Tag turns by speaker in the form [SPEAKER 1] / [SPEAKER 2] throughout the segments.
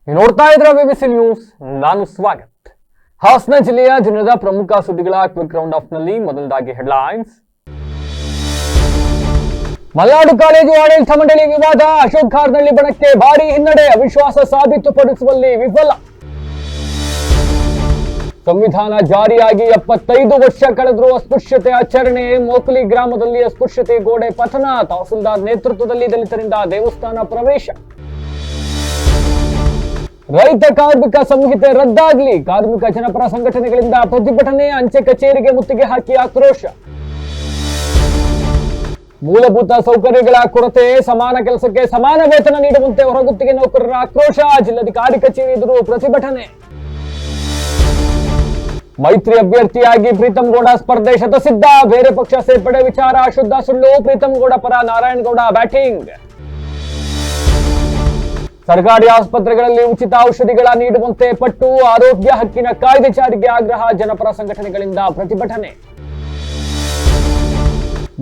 [SPEAKER 1] ನೀವು ನೋಡ್ತಾ ಇದ್ರ ವಿಬಿಸಿ ನ್ಯೂಸ್. ನಾನು ಸ್ವಾಗತ್. ಹಾಸನ ಜಿಲ್ಲೆಯ ದಿನದ ಪ್ರಮುಖ ಸುದ್ದಿಗಳ ಕ್ವಿಕ್ ರೌಂಡ್ ಆಫ್ ನಲ್ಲಿ ಮೊದಲದಾಗಿ ಹೆಡ್ಲೈನ್ಸ್. ಮಲ್ನಾಡು ಕಾಲೇಜು ಆಡಳಿತ ಮಂಡಳಿ ವಿವಾದ, ಅಶೋಕ್ ಖಾರ್ನಳ್ಳಿ ಬಣಕ್ಕೆ ಭಾರಿ ಹಿನ್ನಡೆ, ಅವಿಶ್ವಾಸ ಸಾಬೀತುಪಡಿಸುವಲ್ಲಿ ವಿಫಲ. ಸಂವಿಧಾನ ಜಾರಿಯಾಗಿ 75 ವರ್ಷ ಕಳೆದರೂ ಅಸ್ಪೃಶ್ಯತೆ ಆಚರಣೆ, ಮೋಕಲಿ ಗ್ರಾಮದಲ್ಲಿ ಅಸ್ಪೃಶ್ಯತೆ ಗೋಡೆ ಪತನ, ತಹಸೀಲ್ದಾರ್ ನೇತೃತ್ವದಲ್ಲಿ ದಲಿತರಿಂದ ದೇವಸ್ಥಾನ ಪ್ರವೇಶ. ರೈತ ಕಾರ್ಮಿಕ ಸಂಹಿತೆ ರದ್ದಾಗಲಿ, ಕಾರ್ಮಿಕ ಜನಪರ ಸಂಘಟನೆಗಳಿಂದ ಪ್ರತಿಭಟನೆ, ಅಂಚೆ ಕಚೇರಿಗೆ ಮುತ್ತಿಗೆ ಹಾಕಿ ಆಕ್ರೋಶ. ಮೂಲಭೂತ ಸೌಕರ್ಯಗಳ ಕೊರತೆ, ಸಮಾನ ಕೆಲಸಕ್ಕೆ ಸಮಾನ ವೇತನ ನೀಡುವಂತೆ ಹೊರಗುತ್ತಿಗೆ ನೌಕರರ ಆಕ್ರೋಶ, ಜಿಲ್ಲಾಧಿಕಾರಿ ಕಚೇರಿ ಎದುರು ಪ್ರತಿಭಟನೆ. ಮೈತ್ರಿ ಅಭ್ಯರ್ಥಿಯಾಗಿ ಪ್ರೀತಂ ಗೌಡ ಸ್ಪರ್ಧೆ ಶತಸಿದ್ಧ, ಬೇರೆ ಪಕ್ಷ ಸೇರ್ಪಡೆ ವಿಚಾರ ಶುದ್ಧ ಸುಳ್ಳು, ಪ್ರೀತಂ ಗೌಡ ಪರ ನಾರಾಯಣಗೌಡ ಬ್ಯಾಟಿಂಗ್. ಸರ್ಕಾರಿ ಆಸ್ಪತ್ರೆಗಳಲ್ಲಿ ಉಚಿತ ಔಷಧಿಗಳ ನೀಡುವಂತೆ ಪಟ್ಟು, ಆರೋಗ್ಯ ಹಕ್ಕಿನ ಕಾಯ್ದೆ ಜಾರಿಗೆ ಆಗ್ರಹ, ಜನಪರ ಸಂಘಟನೆಗಳಿಂದ ಪ್ರತಿಭಟನೆ.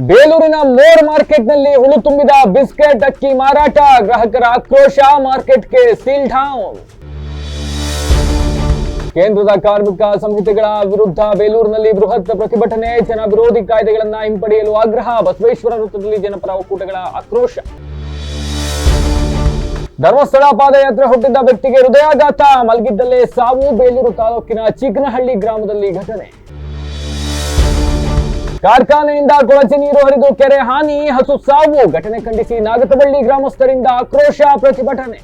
[SPEAKER 1] ಬೇಲೂರಿನ ಮೋರ್ ಮಾರ್ಕೆಟ್ನಲ್ಲಿ ಹುಳು ತುಂಬಿದ ಬಿಸ್ಕೆಟ್ ಅಕ್ಕಿ ಮಾರಾಟ, ಗ್ರಾಹಕರ ಆಕ್ರೋಶ, ಮಾರ್ಕೆಟ್ಗೆ ಸೀಲ್ ಡೌನ್. ಕೇಂದ್ರದ ಕಾರ್ಮಿಕ ಸಂಹಿತೆಗಳ ವಿರುದ್ಧ ಬೇಲೂರಿನಲ್ಲಿ ಬೃಹತ್ ಪ್ರತಿಭಟನೆ, ಜನ ವಿರೋಧಿ ಕಾಯ್ದೆಗಳನ್ನ ಹಿಂಪಡೆಯಲು ಆಗ್ರಹ, ಬಸವೇಶ್ವರ ವೃತ್ತದಲ್ಲಿ ಜನಪರ ಒಕ್ಕೂಟಗಳ ಆಕ್ರೋಶ. ಧರ್ಮಸ್ಥಳ ಪಾದಯಾತ್ರೆ ಹೊರಟಿದ್ದ ವ್ಯಕ್ತಿಗೆ ಹೃದಯಾಘಾತ, ಮಲಗಿದ್ದಲ್ಲೇ ಸಾವು, ಬೇಲೂರು ತಾಲೂಕಿನ ಚಿಕ್ಕನಹಳ್ಳಿ ಗ್ರಾಮದಲ್ಲಿ ಘಟನೆ. ಕಾರ್ಖಾನೆಯಿಂದ ಕೊಳಚೆ ನೀರು ಹರಿದು ಕೆರೆ ಹಾನಿ, ಹಸು ಸಾವು, ಘಟನೆ ಖಂಡಿಸಿ ನಾಗತಬಳ್ಳಿ ಗ್ರಾಮಸ್ಥರಿಂದ ಆಕ್ರೋಶ, ಪ್ರತಿಭಟನೆ.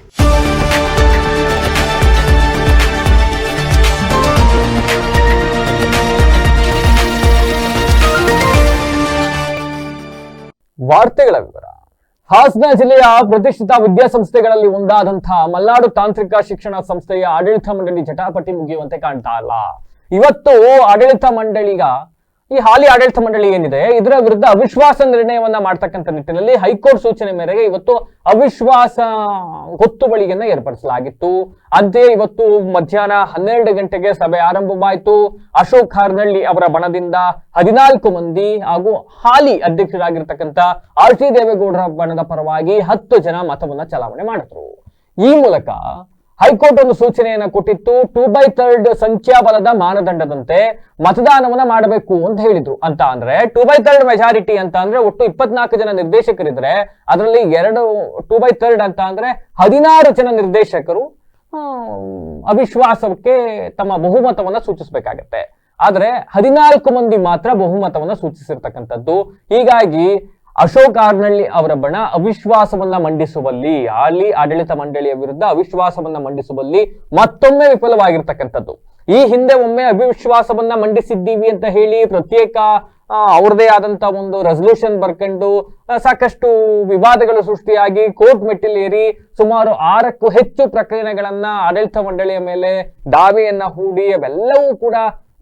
[SPEAKER 1] ವಾರ್ತೆಗಳ ವಿವರ. ಹಾಸನ ಜಿಲ್ಲೆಯ ಪ್ರತಿಷ್ಠಿತ ವಿದ್ಯಾಸಂಸ್ಥೆಗಳಲ್ಲಿ ಒಂದಾದಂತಹ ಮಲ್ನಾಡು ತಾಂತ್ರಿಕ ಶಿಕ್ಷಣ ಸಂಸ್ಥೆಯ ಆಡಳಿತ ಮಂಡಳಿ ಜಟಾಪಟಿ ಮುಗಿಯುವಂತೆ ಕಾಣ್ತಾ ಇಲ್ಲ. ಇವತ್ತು ಆಡಳಿತ ಮಂಡಳಿಗ ಈ ಹಾಲಿ ಆಡಳಿತ ಮಂಡಳಿ ಏನಿದೆ ಇದರ ವಿರುದ್ಧ ಅವಿಶ್ವಾಸ ನಿರ್ಣಯವನ್ನ ಮಾಡ್ತಕ್ಕಂಥ ನಿಟ್ಟಿನಲ್ಲಿ ಹೈಕೋರ್ಟ್ ಸೂಚನೆ ಮೇರೆಗೆ ಇವತ್ತು ಅವಿಶ್ವಾಸ ಗೊತ್ತುವಳಿಯನ್ನ ಏರ್ಪಡಿಸಲಾಗಿತ್ತು. ಅಂತೆಯೇ ಇವತ್ತು ಮಧ್ಯಾಹ್ನ 12 ಗಂಟೆಗೆ ಸಭೆ ಆರಂಭವಾಯಿತು. ಅಶೋಕ್ ಖಾರ್ನಳ್ಳಿ ಅವರ ಬಣದಿಂದ 14 ಮಂದಿ ಹಾಗೂ ಹಾಲಿ ಅಧ್ಯಕ್ಷರಾಗಿರ್ತಕ್ಕಂಥ ಆರ್ ಟಿ ದೇವೇಗೌಡರ ಬಣದ ಪರವಾಗಿ 10 ಜನ ಮತವನ್ನ ಚಲಾವಣೆ ಮಾಡಿದ್ರು. ಈ ಮೂಲಕ ಹೈಕೋರ್ಟ್ ಒಂದು ಸೂಚನೆಯನ್ನ ಕೊಟ್ಟಿತ್ತು. 2/3 ಸಂಖ್ಯಾಬಲದ ಮಾನದಂಡದಂತೆ ಮತದಾನವನ್ನ ಮಾಡಬೇಕು ಅಂತ ಹೇಳಿದ್ರು. ಅಂತ ಅಂದ್ರೆ 2/3 ಮೆಜಾರಿಟಿ ಅಂತ ಅಂದ್ರೆ ಒಟ್ಟು 24 ಜನ ನಿರ್ದೇಶಕರಿದ್ರೆ ಅದರಲ್ಲಿ 2/3 ಅಂತ ಅಂದ್ರೆ 16 ಜನ ನಿರ್ದೇಶಕರು ಅವಿಶ್ವಾಸಕ್ಕೆ ತಮ್ಮ ಬಹುಮತವನ್ನ ಸೂಚಿಸಬೇಕಾಗತ್ತೆ. ಆದ್ರೆ 14 ಮಂದಿ ಮಾತ್ರ ಬಹುಮತವನ್ನ ಸೂಚಿಸಿರ್ತಕ್ಕಂಥದ್ದು. ಹೀಗಾಗಿ ಅಶೋಕ್ ಖಾರ್ನಳ್ಳಿ ಅವರ ಬಣ ಅವಿಶ್ವಾಸವನ್ನ ಮಂಡಿಸುವಲ್ಲಿ, ಹಾಲಿ ಆಡಳಿತ ಮಂಡಳಿಯ ವಿರುದ್ಧ ಅವಿಶ್ವಾಸವನ್ನ ಮಂಡಿಸುವಲ್ಲಿ ಮತ್ತೊಮ್ಮೆ ವಿಫಲವಾಗಿರ್ತಕ್ಕಂಥದ್ದು. ಈ ಹಿಂದೆ ಒಮ್ಮೆ ಅವಿಶ್ವಾಸವನ್ನ ಮಂಡಿಸಿದ್ದೀವಿ ಅಂತ ಹೇಳಿ ಪ್ರತ್ಯೇಕ ಅವ್ರದೇ ಆದಂತ ಒಂದು ರೆಸಲ್ಯೂಷನ್ ಬರ್ಕೊಂಡು ಸಾಕಷ್ಟು ವಿವಾದಗಳು ಸೃಷ್ಟಿಯಾಗಿ ಕೋರ್ಟ್ ಮೆಟ್ಟಿಲೇರಿ ಸುಮಾರು 6ಕ್ಕೂ ಹೆಚ್ಚು ಪ್ರಕರಣಗಳನ್ನ ಆಡಳಿತ ಮಂಡಳಿಯ ಮೇಲೆ ದಾವೆಯನ್ನ ಹೂಡಿ ಅವೆಲ್ಲವೂ ಕೂಡ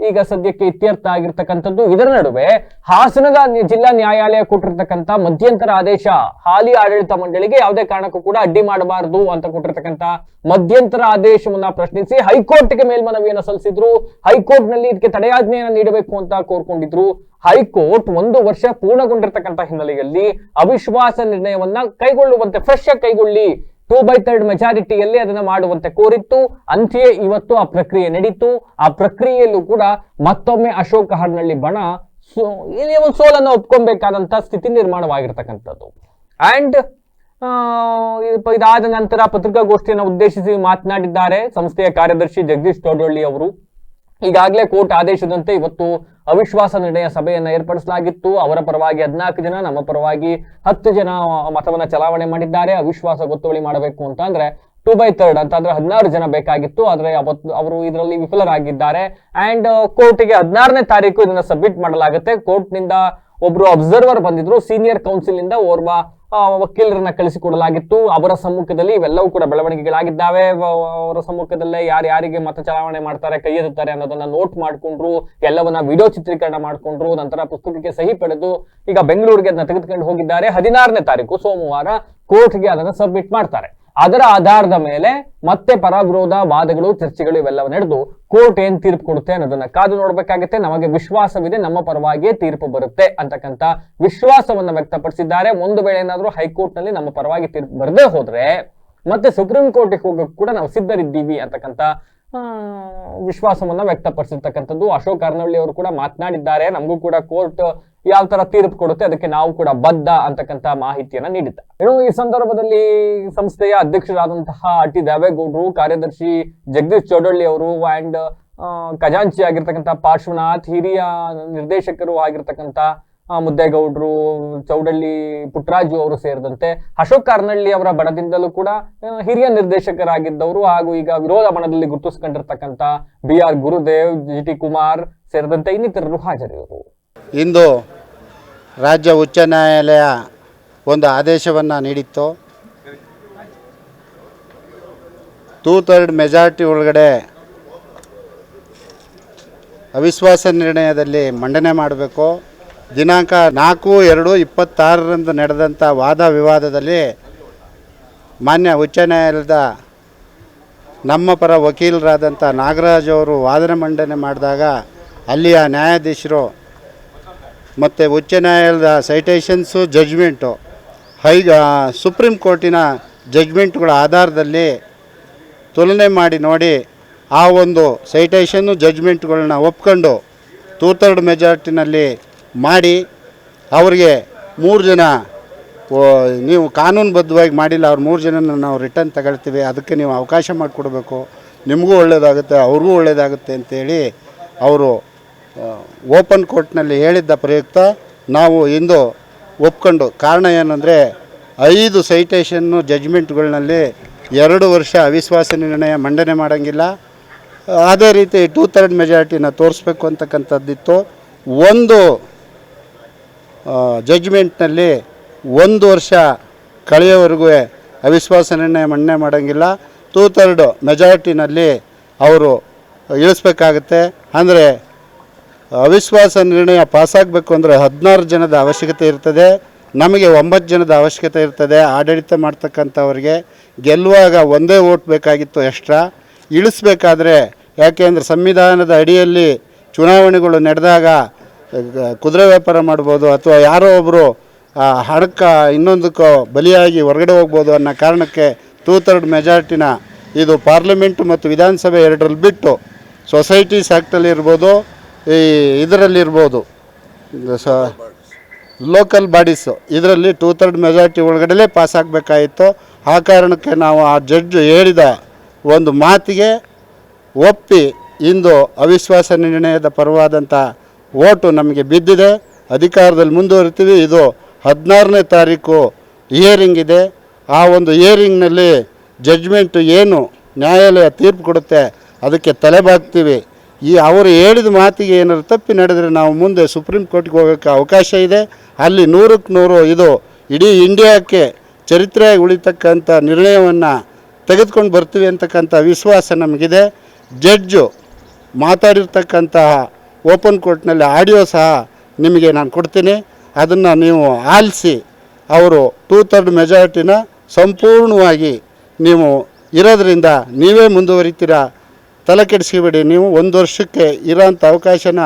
[SPEAKER 1] ಈಗ ಸದ್ಯಕ್ಕೆ ಇತ್ಯರ್ಥ ಆಗಿರ್ತಕ್ಕಂಥದ್ದು. ಇದರ ನಡುವೆ ಹಾಸನದ ಜಿಲ್ಲಾ ನ್ಯಾಯಾಲಯ ಕೊಟ್ಟಿರ್ತಕ್ಕಂಥ ಮಧ್ಯಂತರ ಆದೇಶ, ಹಾಲಿ ಆಡಳಿತ ಮಂಡಳಿಗೆ ಯಾವುದೇ ಕಾರಣಕ್ಕೂ ಕೂಡ ಅಡ್ಡಿ ಮಾಡಬಾರದು ಅಂತ ಕೊಟ್ಟಿರ್ತಕ್ಕಂಥ ಮಧ್ಯಂತರ ಆದೇಶವನ್ನ ಪ್ರಶ್ನಿಸಿ ಹೈಕೋರ್ಟ್ಗೆ ಮೇಲ್ಮನವಿಯನ್ನು ಸಲ್ಲಿಸಿದ್ರು. ಹೈಕೋರ್ಟ್ ನಲ್ಲಿ ಇದಕ್ಕೆ ತಡೆಯಾಜ್ಞೆಯನ್ನು ನೀಡಬೇಕು ಅಂತ ಕೋರ್ಕೊಂಡಿದ್ರು. ಹೈಕೋರ್ಟ್ 1 ವರ್ಷ ಪೂರ್ಣಗೊಂಡಿರ್ತಕ್ಕಂಥ ಹಿನ್ನೆಲೆಯಲ್ಲಿ ಅವಿಶ್ವಾಸ ನಿರ್ಣಯವನ್ನ ಕೈಗೊಳ್ಳುವಂತೆ, ಫ್ರೆಶ್ ಆಗಿ ಕೈಗೊಳ್ಳಿ, 2/3 ಮೆಜಾರಿಟಿಯಲ್ಲಿ ಅದನ್ನ ಮಾಡುವಂತೆ ಕೋರಿತ್ತು. ಅಂತೆಯೇ ಇವತ್ತು ಆ ಪ್ರಕ್ರಿಯೆ ನಡೀತು. ಆ ಪ್ರಕ್ರಿಯೆಯಲ್ಲೂ ಕೂಡ ಮತ್ತೊಮ್ಮೆ ಅಶೋಕ್ ಖಾರ್ನಳ್ಳಿ ಬಣ ಒಂದು ಸೋಲನ್ನು ಒಪ್ಕೊಬೇಕಾದಂತ ಸ್ಥಿತಿ ನಿರ್ಮಾಣವಾಗಿರ್ತಕ್ಕಂಥದ್ದು. ಅಂಡ್ ಇದಾದ ನಂತರ ಪತ್ರಿಕಾಗೋಷ್ಠಿಯನ್ನು ಉದ್ದೇಶಿಸಿ ಮಾತನಾಡಿದ್ದಾರೆ ಸಂಸ್ಥೆಯ ಕಾರ್ಯದರ್ಶಿ ಜಗದೀಶ್ ಚೌಡಳ್ಳಿ ಅವರು. ಈಗಾಗಲೇ ಕೋರ್ಟ್ ಆದೇಶದಂತೆ ಇವತ್ತು ಅವಿಶ್ವಾಸ ನಿರ್ಣಯ ಸಭೆಯನ್ನ ಏರ್ಪಡಿಸಲಾಗಿತ್ತು. ಅವರ ಪರವಾಗಿ 14 ಜನ, ನಮ್ಮ ಪರವಾಗಿ 10 ಜನ ಮತವನ್ನ ಚಲಾವಣೆ ಮಾಡಿದ್ದಾರೆ. ಅವಿಶ್ವಾಸ ಗೊತ್ತುವಳಿ ಮಾಡಬೇಕು ಅಂತ ಅಂದ್ರೆ 2/3 ಅಂತ ಅಂದ್ರೆ 16 ಜನ ಬೇಕಾಗಿತ್ತು. ಆದ್ರೆ ಅವರು ಇದರಲ್ಲಿ ವಿಫಲರಾಗಿದ್ದಾರೆ. ಅಂಡ್ ಕೋರ್ಟ್ಗೆ 16ನೇ ತಾರೀಕು ಇದನ್ನ ಸಬ್ಮಿಟ್ ಮಾಡಲಾಗುತ್ತೆ. ಕೋರ್ಟ್ ನಿಂದ ಒಬ್ರು ಅಬ್ಸರ್ವರ್ ಬಂದಿದ್ರು, ಸೀನಿಯರ್ ಕೌನ್ಸಿಲ್ ನಿಂದ ಓರ್ವ ವಕೀಲರನ್ನ ಕಳಿಸಿಕೊಡಲಾಗಿತ್ತು. ಅವರ ಸಮ್ಮುಖದಲ್ಲಿ ಇವೆಲ್ಲವೂ ಕೂಡ ಬೆಳವಣಿಗೆಗಳಾಗಿದ್ದಾವೆ. ಅವರ ಸಮ್ಮುಖದಲ್ಲೇ ಯಾರಿಗೆ ಮತ ಚಲಾವಣೆ ಮಾಡ್ತಾರೆ, ಕೈ ಎತ್ತುತ್ತಾರೆ ಅನ್ನೋದನ್ನ ನೋಟ್ ಮಾಡ್ಕೊಂಡ್ರು, ಎಲ್ಲವನ್ನ ವಿಡಿಯೋ ಚಿತ್ರೀಕರಣ ಮಾಡ್ಕೊಂಡ್ರು. ನಂತರ ಪುಸ್ತಕಕ್ಕೆ ಸಹಿ ಪಡೆದು ಈಗ ಬೆಂಗಳೂರಿಗೆ ಅದನ್ನ ತೆಗೆದುಕೊಂಡು ಹೋಗಿದ್ದಾರೆ. 16ನೇ ತಾರೀಕು ಸೋಮವಾರ ಕೋರ್ಟ್ಗೆ ಅದನ್ನ ಸಬ್ಮಿಟ್ ಮಾಡ್ತಾರೆ. ಅದರ ಆಧಾರದ ಮೇಲೆ ಮತ್ತೆ ಪರ ವಿರೋಧ ವಾದಗಳು, ಚರ್ಚೆಗಳು ಇವೆಲ್ಲವೂ ನಡೆದು ಕೋರ್ಟ್ ಏನ್ ತೀರ್ಪು ಕೊಡುತ್ತೆ ಅನ್ನೋದನ್ನ ಕಾದು ನೋಡ್ಬೇಕಾಗುತ್ತೆ. ನಮಗೆ ವಿಶ್ವಾಸವಿದೆ, ನಮ್ಮ ಪರವಾಗಿಯೇ ತೀರ್ಪು ಬರುತ್ತೆ ಅಂತಕ್ಕಂಥ ವಿಶ್ವಾಸವನ್ನ ವ್ಯಕ್ತಪಡಿಸಿದ್ದಾರೆ. ಒಂದು ವೇಳೆ ಏನಾದ್ರೂ ಹೈಕೋರ್ಟ್ ನಲ್ಲಿ ನಮ್ಮ ಪರವಾಗಿ ತೀರ್ಪು ಬರದೇ ಹೋದ್ರೆ ಮತ್ತೆ ಸುಪ್ರೀಂ ಕೋರ್ಟಿಗೆ ಹೋಗಕ್ಕೆ ಕೂಡ ನಾವು ಸಿದ್ಧರಿದ್ದೀವಿ ಅಂತಕ್ಕಂಥ ವಿಶ್ವಾಸವನ್ನ ವ್ಯಕ್ತಪಡಿಸಿರ್ತಕ್ಕಂಥದ್ದು ಅಶೋಕ್ ಅರ್ನವಳ್ಳಿ ಅವರು ಕೂಡ ಮಾತನಾಡಿದ್ದಾರೆ. ನಮಗೂ ಕೂಡ ಕೋರ್ಟ್ ಯಾವ ತರ ತೀರ್ಪು ಕೊಡುತ್ತೆ ಅದಕ್ಕೆ ನಾವು ಕೂಡ ಬದ್ಧ ಅಂತಕ್ಕಂಥ ಮಾಹಿತಿಯನ್ನ ನೀಡಿದ್ದಾರೆ. ಇನ್ನು ಈ ಸಂದರ್ಭದಲ್ಲಿ ಸಂಸ್ಥೆಯ ಅಧ್ಯಕ್ಷರಾದಂತಹ ಟಿ ದೇವೇಗೌಡರು, ಕಾರ್ಯದರ್ಶಿ ಜಗದೀಶ್ ಚೌಡಳ್ಳಿ ಅವರು ಅಂಡ್ ಖಜಾಂಚಿ ಆಗಿರ್ತಕ್ಕಂಥ ಪಾರ್ಶ್ವನಾಥ್, ಹಿರಿಯ ನಿರ್ದೇಶಕರು ಆಗಿರ್ತಕ್ಕಂಥ ಮುದ್ದೇಗೌಡರು, ಚೌಡಳ್ಳಿ ಪುಟ್ಟರಾಜು ಅವರು ಸೇರಿದಂತೆ ಅಶೋಕ್ ಅರ್ನಳ್ಳಿ ಅವರ ಬಣದಿಂದಲೂ ಕೂಡ ಹಿರಿಯ ನಿರ್ದೇಶಕರಾಗಿದ್ದವರು ಹಾಗೂ ಈಗ ವಿರೋಧ ಬಣದಲ್ಲಿ ಗುರುತಿಸಿಕೊಂಡಿರ್ತಕ್ಕಂಥ BR ಗುರುದೇವ್, GT ಕುಮಾರ್ ಸೇರಿದಂತೆ ಇನ್ನಿತರರು ಹಾಜರಿದ್ದರು.
[SPEAKER 2] ಇಂದು ರಾಜ್ಯ ಉಚ್ಚ ನ್ಯಾಯಾಲಯ ಒಂದು ಆದೇಶವನ್ನು ನೀಡಿತ್ತು. 2/3 ಮೆಜಾರಿಟಿ ಒಳಗಡೆ ಅವಿಶ್ವಾಸ ನಿರ್ಣಯದಲ್ಲಿ ಮಂಡನೆ ಮಾಡಬೇಕು. ದಿನಾಂಕ 4/2/26 ನಡೆದಂಥ ವಾದ ವಿವಾದದಲ್ಲಿ ಮಾನ್ಯ ಉಚ್ಚ ನ್ಯಾಯಾಲಯದ ನಮ್ಮ ಪರ ವಕೀಲರಾದಂಥ ನಾಗರಾಜ್ ಅವರು ವಾದನೆ ಮಂಡನೆ ಮಾಡಿದಾಗ ಅಲ್ಲಿಯ ನ್ಯಾಯಾಧೀಶರು ಮತ್ತು ಉಚ್ಚ ನ್ಯಾಯಾಲಯದ ಸೈಟೇಷನ್ಸು ಜಡ್ಜ್ಮೆಂಟು ಸುಪ್ರೀಂ ಕೋರ್ಟಿನ ಜಡ್ಜ್ಮೆಂಟ್ಗಳ ಆಧಾರದಲ್ಲಿ ತುಲನೆ ಮಾಡಿ ನೋಡಿ ಆ ಒಂದು ಸೈಟೇಷನ್ನು ಜಡ್ಜ್ಮೆಂಟ್ಗಳನ್ನ ಒಪ್ಕೊಂಡು 2/3 ಮೆಜಾರಿಟಿನಲ್ಲಿ ಮಾಡಿ ಅವರಿಗೆ 3 ಜನ ನೀವು ಕಾನೂನುಬದ್ಧವಾಗಿ ಮಾಡಿಲ್ಲ, ಅವ್ರು 3 ಜನನ ನಾವು ರಿಟರ್ನ್ ತಗೊಳ್ತೀವಿ, ಅದಕ್ಕೆ ನೀವು ಅವಕಾಶ ಮಾಡಿಕೊಡ್ಬೇಕು, ನಿಮಗೂ ಒಳ್ಳೆಯದಾಗುತ್ತೆ ಅವ್ರಿಗೂ ಒಳ್ಳೆಯದಾಗುತ್ತೆ ಅಂತೇಳಿ ಅವರು ಓಪನ್ ಕೋರ್ಟ್ನಲ್ಲಿ ಹೇಳಿದ್ದ ಪ್ರಯುಕ್ತ ನಾವು ಇಂದು ಒಪ್ಕೊಂಡು, ಕಾರಣ ಏನಂದರೆ 5 ಸೈಟೇಷನ್ನು ಜಡ್ಜ್ಮೆಂಟ್ಗಳಲ್ಲಿ 2 ವರ್ಷ ಅವಿಶ್ವಾಸ ನಿರ್ಣಯ ಮಂಡನೆ ಮಾಡೋಂಗಿಲ್ಲ. ಅದೇ ರೀತಿ 2/3 ಮೆಜಾರಿಟಿನ ತೋರಿಸ್ಬೇಕು ಅಂತಕ್ಕಂಥದ್ದಿತ್ತು. ಒಂದು ಜಡ್ಜ್ಮೆಂಟ್ನಲ್ಲಿ 1 ವರ್ಷ ಕಳೆಯೋವರೆಗೂ ಅವಿಶ್ವಾಸ ನಿರ್ಣಯ ಮಂಡನೆ ಮಾಡೋಂಗಿಲ್ಲ. 2/3 ಮೆಜಾರಿಟಿನಲ್ಲಿ ಅವರು ಇಳಿಸ್ಬೇಕಾಗತ್ತೆ. ಅಂದರೆ ಅವಿಶ್ವಾಸ ನಿರ್ಣಯ ಪಾಸಾಗಬೇಕು ಅಂದರೆ 16 ಜನದ ಅವಶ್ಯಕತೆ ಇರ್ತದೆ. ನಮಗೆ 9 ಜನದ ಅವಶ್ಯಕತೆ ಇರ್ತದೆ. ಆಡಳಿತ ಮಾಡ್ತಕ್ಕಂಥವ್ರಿಗೆ ಗೆಲ್ಲುವಾಗ 1 ವೋಟ್ ಬೇಕಾಗಿತ್ತು ಎಕ್ಸ್ಟ್ರಾ. ಇಳಿಸ್ಬೇಕಾದ್ರೆ ಯಾಕೆಂದರೆ ಸಂವಿಧಾನದ ಅಡಿಯಲ್ಲಿ ಚುನಾವಣೆಗಳು ನಡೆದಾಗ ಕುದುರೆ ವ್ಯಾಪಾರ ಮಾಡ್ಬೋದು ಅಥವಾ ಯಾರೋ ಒಬ್ಬರು ಹಣಕ್ಕೆ ಇನ್ನೊಂದಕ್ಕೋ ಬಲಿಯಾಗಿ ಹೊರಗಡೆ ಹೋಗ್ಬೋದು ಅನ್ನೋ ಕಾರಣಕ್ಕೆ 2/3 ಮೆಜಾರಿಟಿನ ಇದು ಪಾರ್ಲಿಮೆಂಟು ಮತ್ತು ವಿಧಾನಸಭೆ ಎರಡರಲ್ಲಿ ಬಿಟ್ಟು ಸೊಸೈಟೀಸ್ ಆ್ಯಕ್ಟಲ್ಲಿ ಇರ್ಬೋದು, ಇದರಲ್ಲಿರ್ಬೋದು ಲೋಕಲ್ ಬಾಡೀಸು, ಇದರಲ್ಲಿ 2/3 ಮೆಜಾರಿಟಿ ಒಳಗಡೆ ಪಾಸ್ ಆಗಬೇಕಾಗಿತ್ತು. ಆ ಕಾರಣಕ್ಕೆ ನಾವು ಆ ಜಡ್ಜ್ ಹೇಳಿದ ಒಂದು ಮಾತಿಗೆ ಒಪ್ಪಿ ಇಂದು ಅವಿಶ್ವಾಸ ನಿರ್ಣಯದ ಪರವಾದಂಥ ಓಟು ನಮಗೆ ಬಿದ್ದಿದೆ. ಅಧಿಕಾರದಲ್ಲಿ ಮುಂದುವರಿತೀವಿ. ಇದು 16ನೇ ತಾರೀಕು ಹಿಯರಿಂಗ್ ಇದೆ. ಆ ಒಂದು ಹಿಯರಿಂಗ್ನಲ್ಲಿ ಜಡ್ಜ್ಮೆಂಟು ಏನು ನ್ಯಾಯಾಲಯ ತೀರ್ಪು ಕೊಡುತ್ತೆ ಅದಕ್ಕೆ ತಲೆಬಾಗ್ತೀವಿ. ಅವರು ಹೇಳಿದ ಮಾತಿಗೆ ಏನಾದ್ರು ತಪ್ಪಿ ನಡೆದರೆ ನಾವು ಮುಂದೆ ಸುಪ್ರೀಂ ಕೋರ್ಟ್ಗೆ ಹೋಗೋಕ್ಕೆ ಅವಕಾಶ ಇದೆ. ಅಲ್ಲಿ 100ಕ್ಕೆ 100 ಇದು ಇಡೀ ಇಂಡಿಯಾಕ್ಕೆ ಚರಿತ್ರೆಯಾಗಿ ಉಳಿತಕ್ಕಂಥ ನಿರ್ಣಯವನ್ನು ತೆಗೆದುಕೊಂಡು ಬರ್ತೀವಿ ಅಂತಕ್ಕಂಥ ವಿಶ್ವಾಸ ನಮಗಿದೆ. ಜಡ್ಜು ಮಾತಾಡಿರ್ತಕ್ಕಂತಹ ಓಪನ್ ಕೋರ್ಟ್ನಲ್ಲಿ ಆಡಿಯೋ ಸಹ ನಿಮಗೆ ನಾನು ಕೊಡ್ತೀನಿ. ಅದನ್ನು ನೀವು ಆಲಿಸಿ ಅವರು 2/3 ಮೆಜಾರಿಟಿನ ಸಂಪೂರ್ಣವಾಗಿ ನೀವು ಇರೋದರಿಂದ ನೀವೇ ಮುಂದುವರಿತೀರಾ, ತಲೆ ಕೆಡಿಸ್ಕೊಬೇಡಿ. ನೀವು 1 ವರ್ಷಕ್ಕೆ ಇರೋಂಥ ಅವಕಾಶನ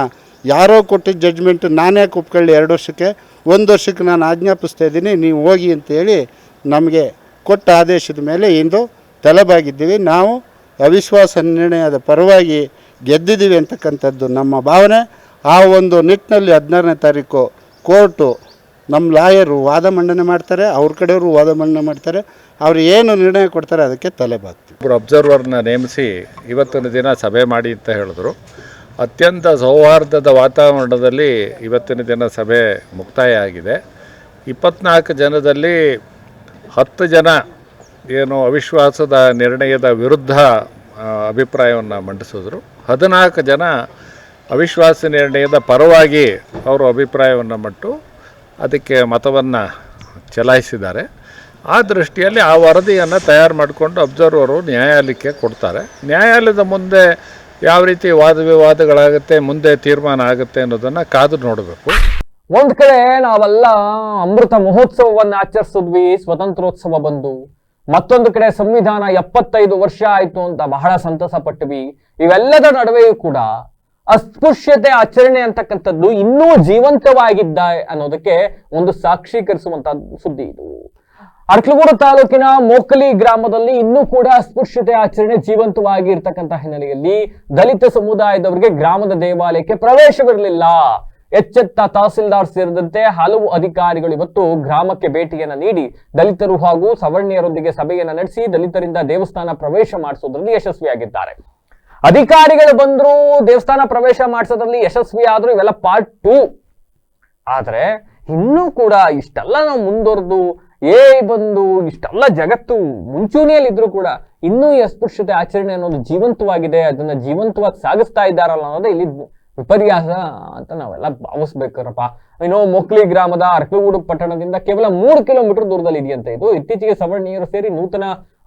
[SPEAKER 2] ಯಾರೋ ಕೊಟ್ಟಿದ್ದ ಜಡ್ಜ್ಮೆಂಟ್ ನಾನೇ ಒಪ್ಕೊಳ್ಳಿ 2 ವರ್ಷಕ್ಕೆ, 1 ವರ್ಷಕ್ಕೆ ನಾನು ಆಜ್ಞಾಪಿಸ್ತಾ ಇದ್ದೀನಿ, ನೀವು ಹೋಗಿ ಅಂತೇಳಿ ನಮಗೆ ಕೊಟ್ಟ ಆದೇಶದ ಮೇಲೆ ಇಂದು ತಲೆಬಾಗಿದ್ದೀವಿ. ನಾವು ಅವಿಶ್ವಾಸ ನಿರ್ಣಯದ ಪರವಾಗಿ ಗೆದ್ದಿದ್ದೀವಿ ಅಂತಕ್ಕಂಥದ್ದು ನಮ್ಮ ಭಾವನೆ. ಆ ಒಂದು ನಿಟ್ಟಿನಲ್ಲಿ 16ನೇ ತಾರೀಕು ಕೋರ್ಟು ನಮ್ಮ ಲಾಯರು ವಾದ ಮಂಡನೆ ಮಾಡ್ತಾರೆ, ಅವ್ರ ಕಡೆಯವರು ವಾದ ಮಂಡನೆ ಮಾಡ್ತಾರೆ. ಅವರು ಏನು ನಿರ್ಣಯ ಕೊಡ್ತಾರೆ ಅದಕ್ಕೆ ತಲೆಬಾಗ್ತೀವಿ.
[SPEAKER 3] ಒಬ್ಬರು ಅಬ್ಸರ್ವರ್ನ ನೇಮಿಸಿ ಇವತ್ತಿನ ದಿನ ಸಭೆ ಮಾಡಿ ಅಂತ ಹೇಳಿದ್ರು. ಅತ್ಯಂತ ಸೌಹಾರ್ದದ ವಾತಾವರಣದಲ್ಲಿ ಇವತ್ತಿನ ದಿನ ಸಭೆ ಮುಕ್ತಾಯ ಆಗಿದೆ. 24 ಜನದಲ್ಲಿ 10 ಜನ ಏನು ಅವಿಶ್ವಾಸದ ನಿರ್ಣಯದ ವಿರುದ್ಧ ಅಭಿಪ್ರಾಯವನ್ನು ಮಂಡಿಸಿದ್ರು. 14 ಜನ ಅವಿಶ್ವಾಸ ನಿರ್ಣಯದ ಪರವಾಗಿ ಅವರು ಅಭಿಪ್ರಾಯವನ್ನು ಮಟ್ಟು ಅದಕ್ಕೆ ಮತವನ್ನು ಚಲಾಯಿಸಿದ್ದಾರೆ. ಆ ದೃಷ್ಟಿಯಲ್ಲಿ ಆ ವರದಿಯನ್ನು ತಯಾರು ಮಾಡಿಕೊಂಡು ಅಬ್ಸರ್ವರು ನ್ಯಾಯಾಲಯಕ್ಕೆ ಕೊಡ್ತಾರೆ. ನ್ಯಾಯಾಲಯದ ಮುಂದೆ ಯಾವ ರೀತಿ ವಾದ ವಿವಾದಗಳಾಗುತ್ತೆ, ಮುಂದೆ ತೀರ್ಮಾನ ಆಗುತ್ತೆ ಅನ್ನೋದನ್ನು ಕಾದು ನೋಡಬೇಕು.
[SPEAKER 1] ಒಂದ್ ಕಡೆ ನಾವೆಲ್ಲ ಅಮೃತ ಮಹೋತ್ಸವವನ್ನು ಆಚರಿಸಿದ್ವಿ, ಸ್ವತಂತ್ರೋತ್ಸವ ಬಂದು. ಮತ್ತೊಂದು ಕಡೆ ಸಂವಿಧಾನ 75 ವರ್ಷ ಆಯ್ತು ಅಂತ ಬಹಳ ಸಂತಸ ಪಟ್ವಿ. ಇವೆಲ್ಲದ ನಡುವೆಯೂ ಕೂಡ ಅಸ್ಪೃಶ್ಯತೆ ಆಚರಣೆ ಅಂತಕ್ಕಂಥದ್ದು ಇನ್ನೂ ಜೀವಂತವಾಗಿದ್ದ ಅನ್ನೋದಕ್ಕೆ ಒಂದು ಸಾಕ್ಷೀಕರಿಸುವಂತ ಸುದ್ದಿ ಇದು. ಅರ್ಕಲಗೂಡು ತಾಲೂಕಿನ ಮೋಕಲಿ ಗ್ರಾಮದಲ್ಲಿ ಇನ್ನೂ ಕೂಡ ಅಸ್ಪೃಶ್ಯತೆ ಆಚರಣೆ ಜೀವಂತವಾಗಿ ಇರ್ತಕ್ಕಂಥ ಹಿನ್ನೆಲೆಯಲ್ಲಿ ದಲಿತ ಸಮುದಾಯದವರಿಗೆ ಗ್ರಾಮದ ದೇವಾಲಯಕ್ಕೆ ಪ್ರವೇಶವಿರಲಿಲ್ಲ. ಎಚ್ಚೆತ್ತ ತಹಸೀಲ್ದಾರ್ ಸೇರಿದಂತೆ ಹಲವು ಅಧಿಕಾರಿಗಳು ಇವತ್ತು ಗ್ರಾಮಕ್ಕೆ ಭೇಟಿಯನ್ನ ನೀಡಿ ದಲಿತರು ಹಾಗೂ ಸವರ್ಣೀಯರೊಂದಿಗೆ ಸಭೆಯನ್ನ ನಡೆಸಿ ದಲಿತರಿಂದ ದೇವಸ್ಥಾನ ಪ್ರವೇಶ ಮಾಡಿಸೋದ್ರಲ್ಲಿ ಯಶಸ್ವಿಯಾಗಿದ್ದಾರೆ. ಅಧಿಕಾರಿಗಳು ಬಂದ್ರು, ದೇವಸ್ಥಾನ ಪ್ರವೇಶ ಮಾಡಿಸೋದ್ರಲ್ಲಿ ಯಶಸ್ವಿ ಆದ್ರೂ ಇವೆಲ್ಲ ಪಾರ್ಟ್ 2. ಆದ್ರೆ ಇನ್ನೂ ಕೂಡ ಇಷ್ಟೆಲ್ಲ ನಾವು ಮುಂದುವರೆದು ಬಂದು ಇಷ್ಟೆಲ್ಲ ಜಗತ್ತು ಮುಂಚೂಣಿಯಲ್ಲಿ ಇದ್ರೂ ಕೂಡ ಇನ್ನೂ ಈ ಅಸ್ಪೃಶ್ಯತೆ ಆಚರಣೆ ಅನ್ನೋದು ಜೀವಂತವಾಗಿದೆ, ಅದನ್ನ ಜೀವಂತವಾಗಿ ಸಾಗಿಸ್ತಾ ಇದ್ದಾರಲ್ಲ ಅನ್ನೋದೇ ಇಲ್ಲಿ ವಿಪರ್ಯಾಸ ಅಂತ ನಾವೆಲ್ಲ ಭಾವಿಸ್ಬೇಕರಪ್ಪ. ಇನ್ನು ಮೊಕ್ಲಿ ಗ್ರಾಮದ ಅರ್ಕಲಗೂಡು ಪಟ್ಟಣದಿಂದ ಕೇವಲ 3 ಕಿಲೋಮೀಟರ್ ದೂರದಲ್ಲಿ ಇದೆಯಂತೆ ಇದು. ಇತ್ತೀಚೆಗೆ ಸವರ್ಣೀಯರು ಸೇರಿ ನೂತನ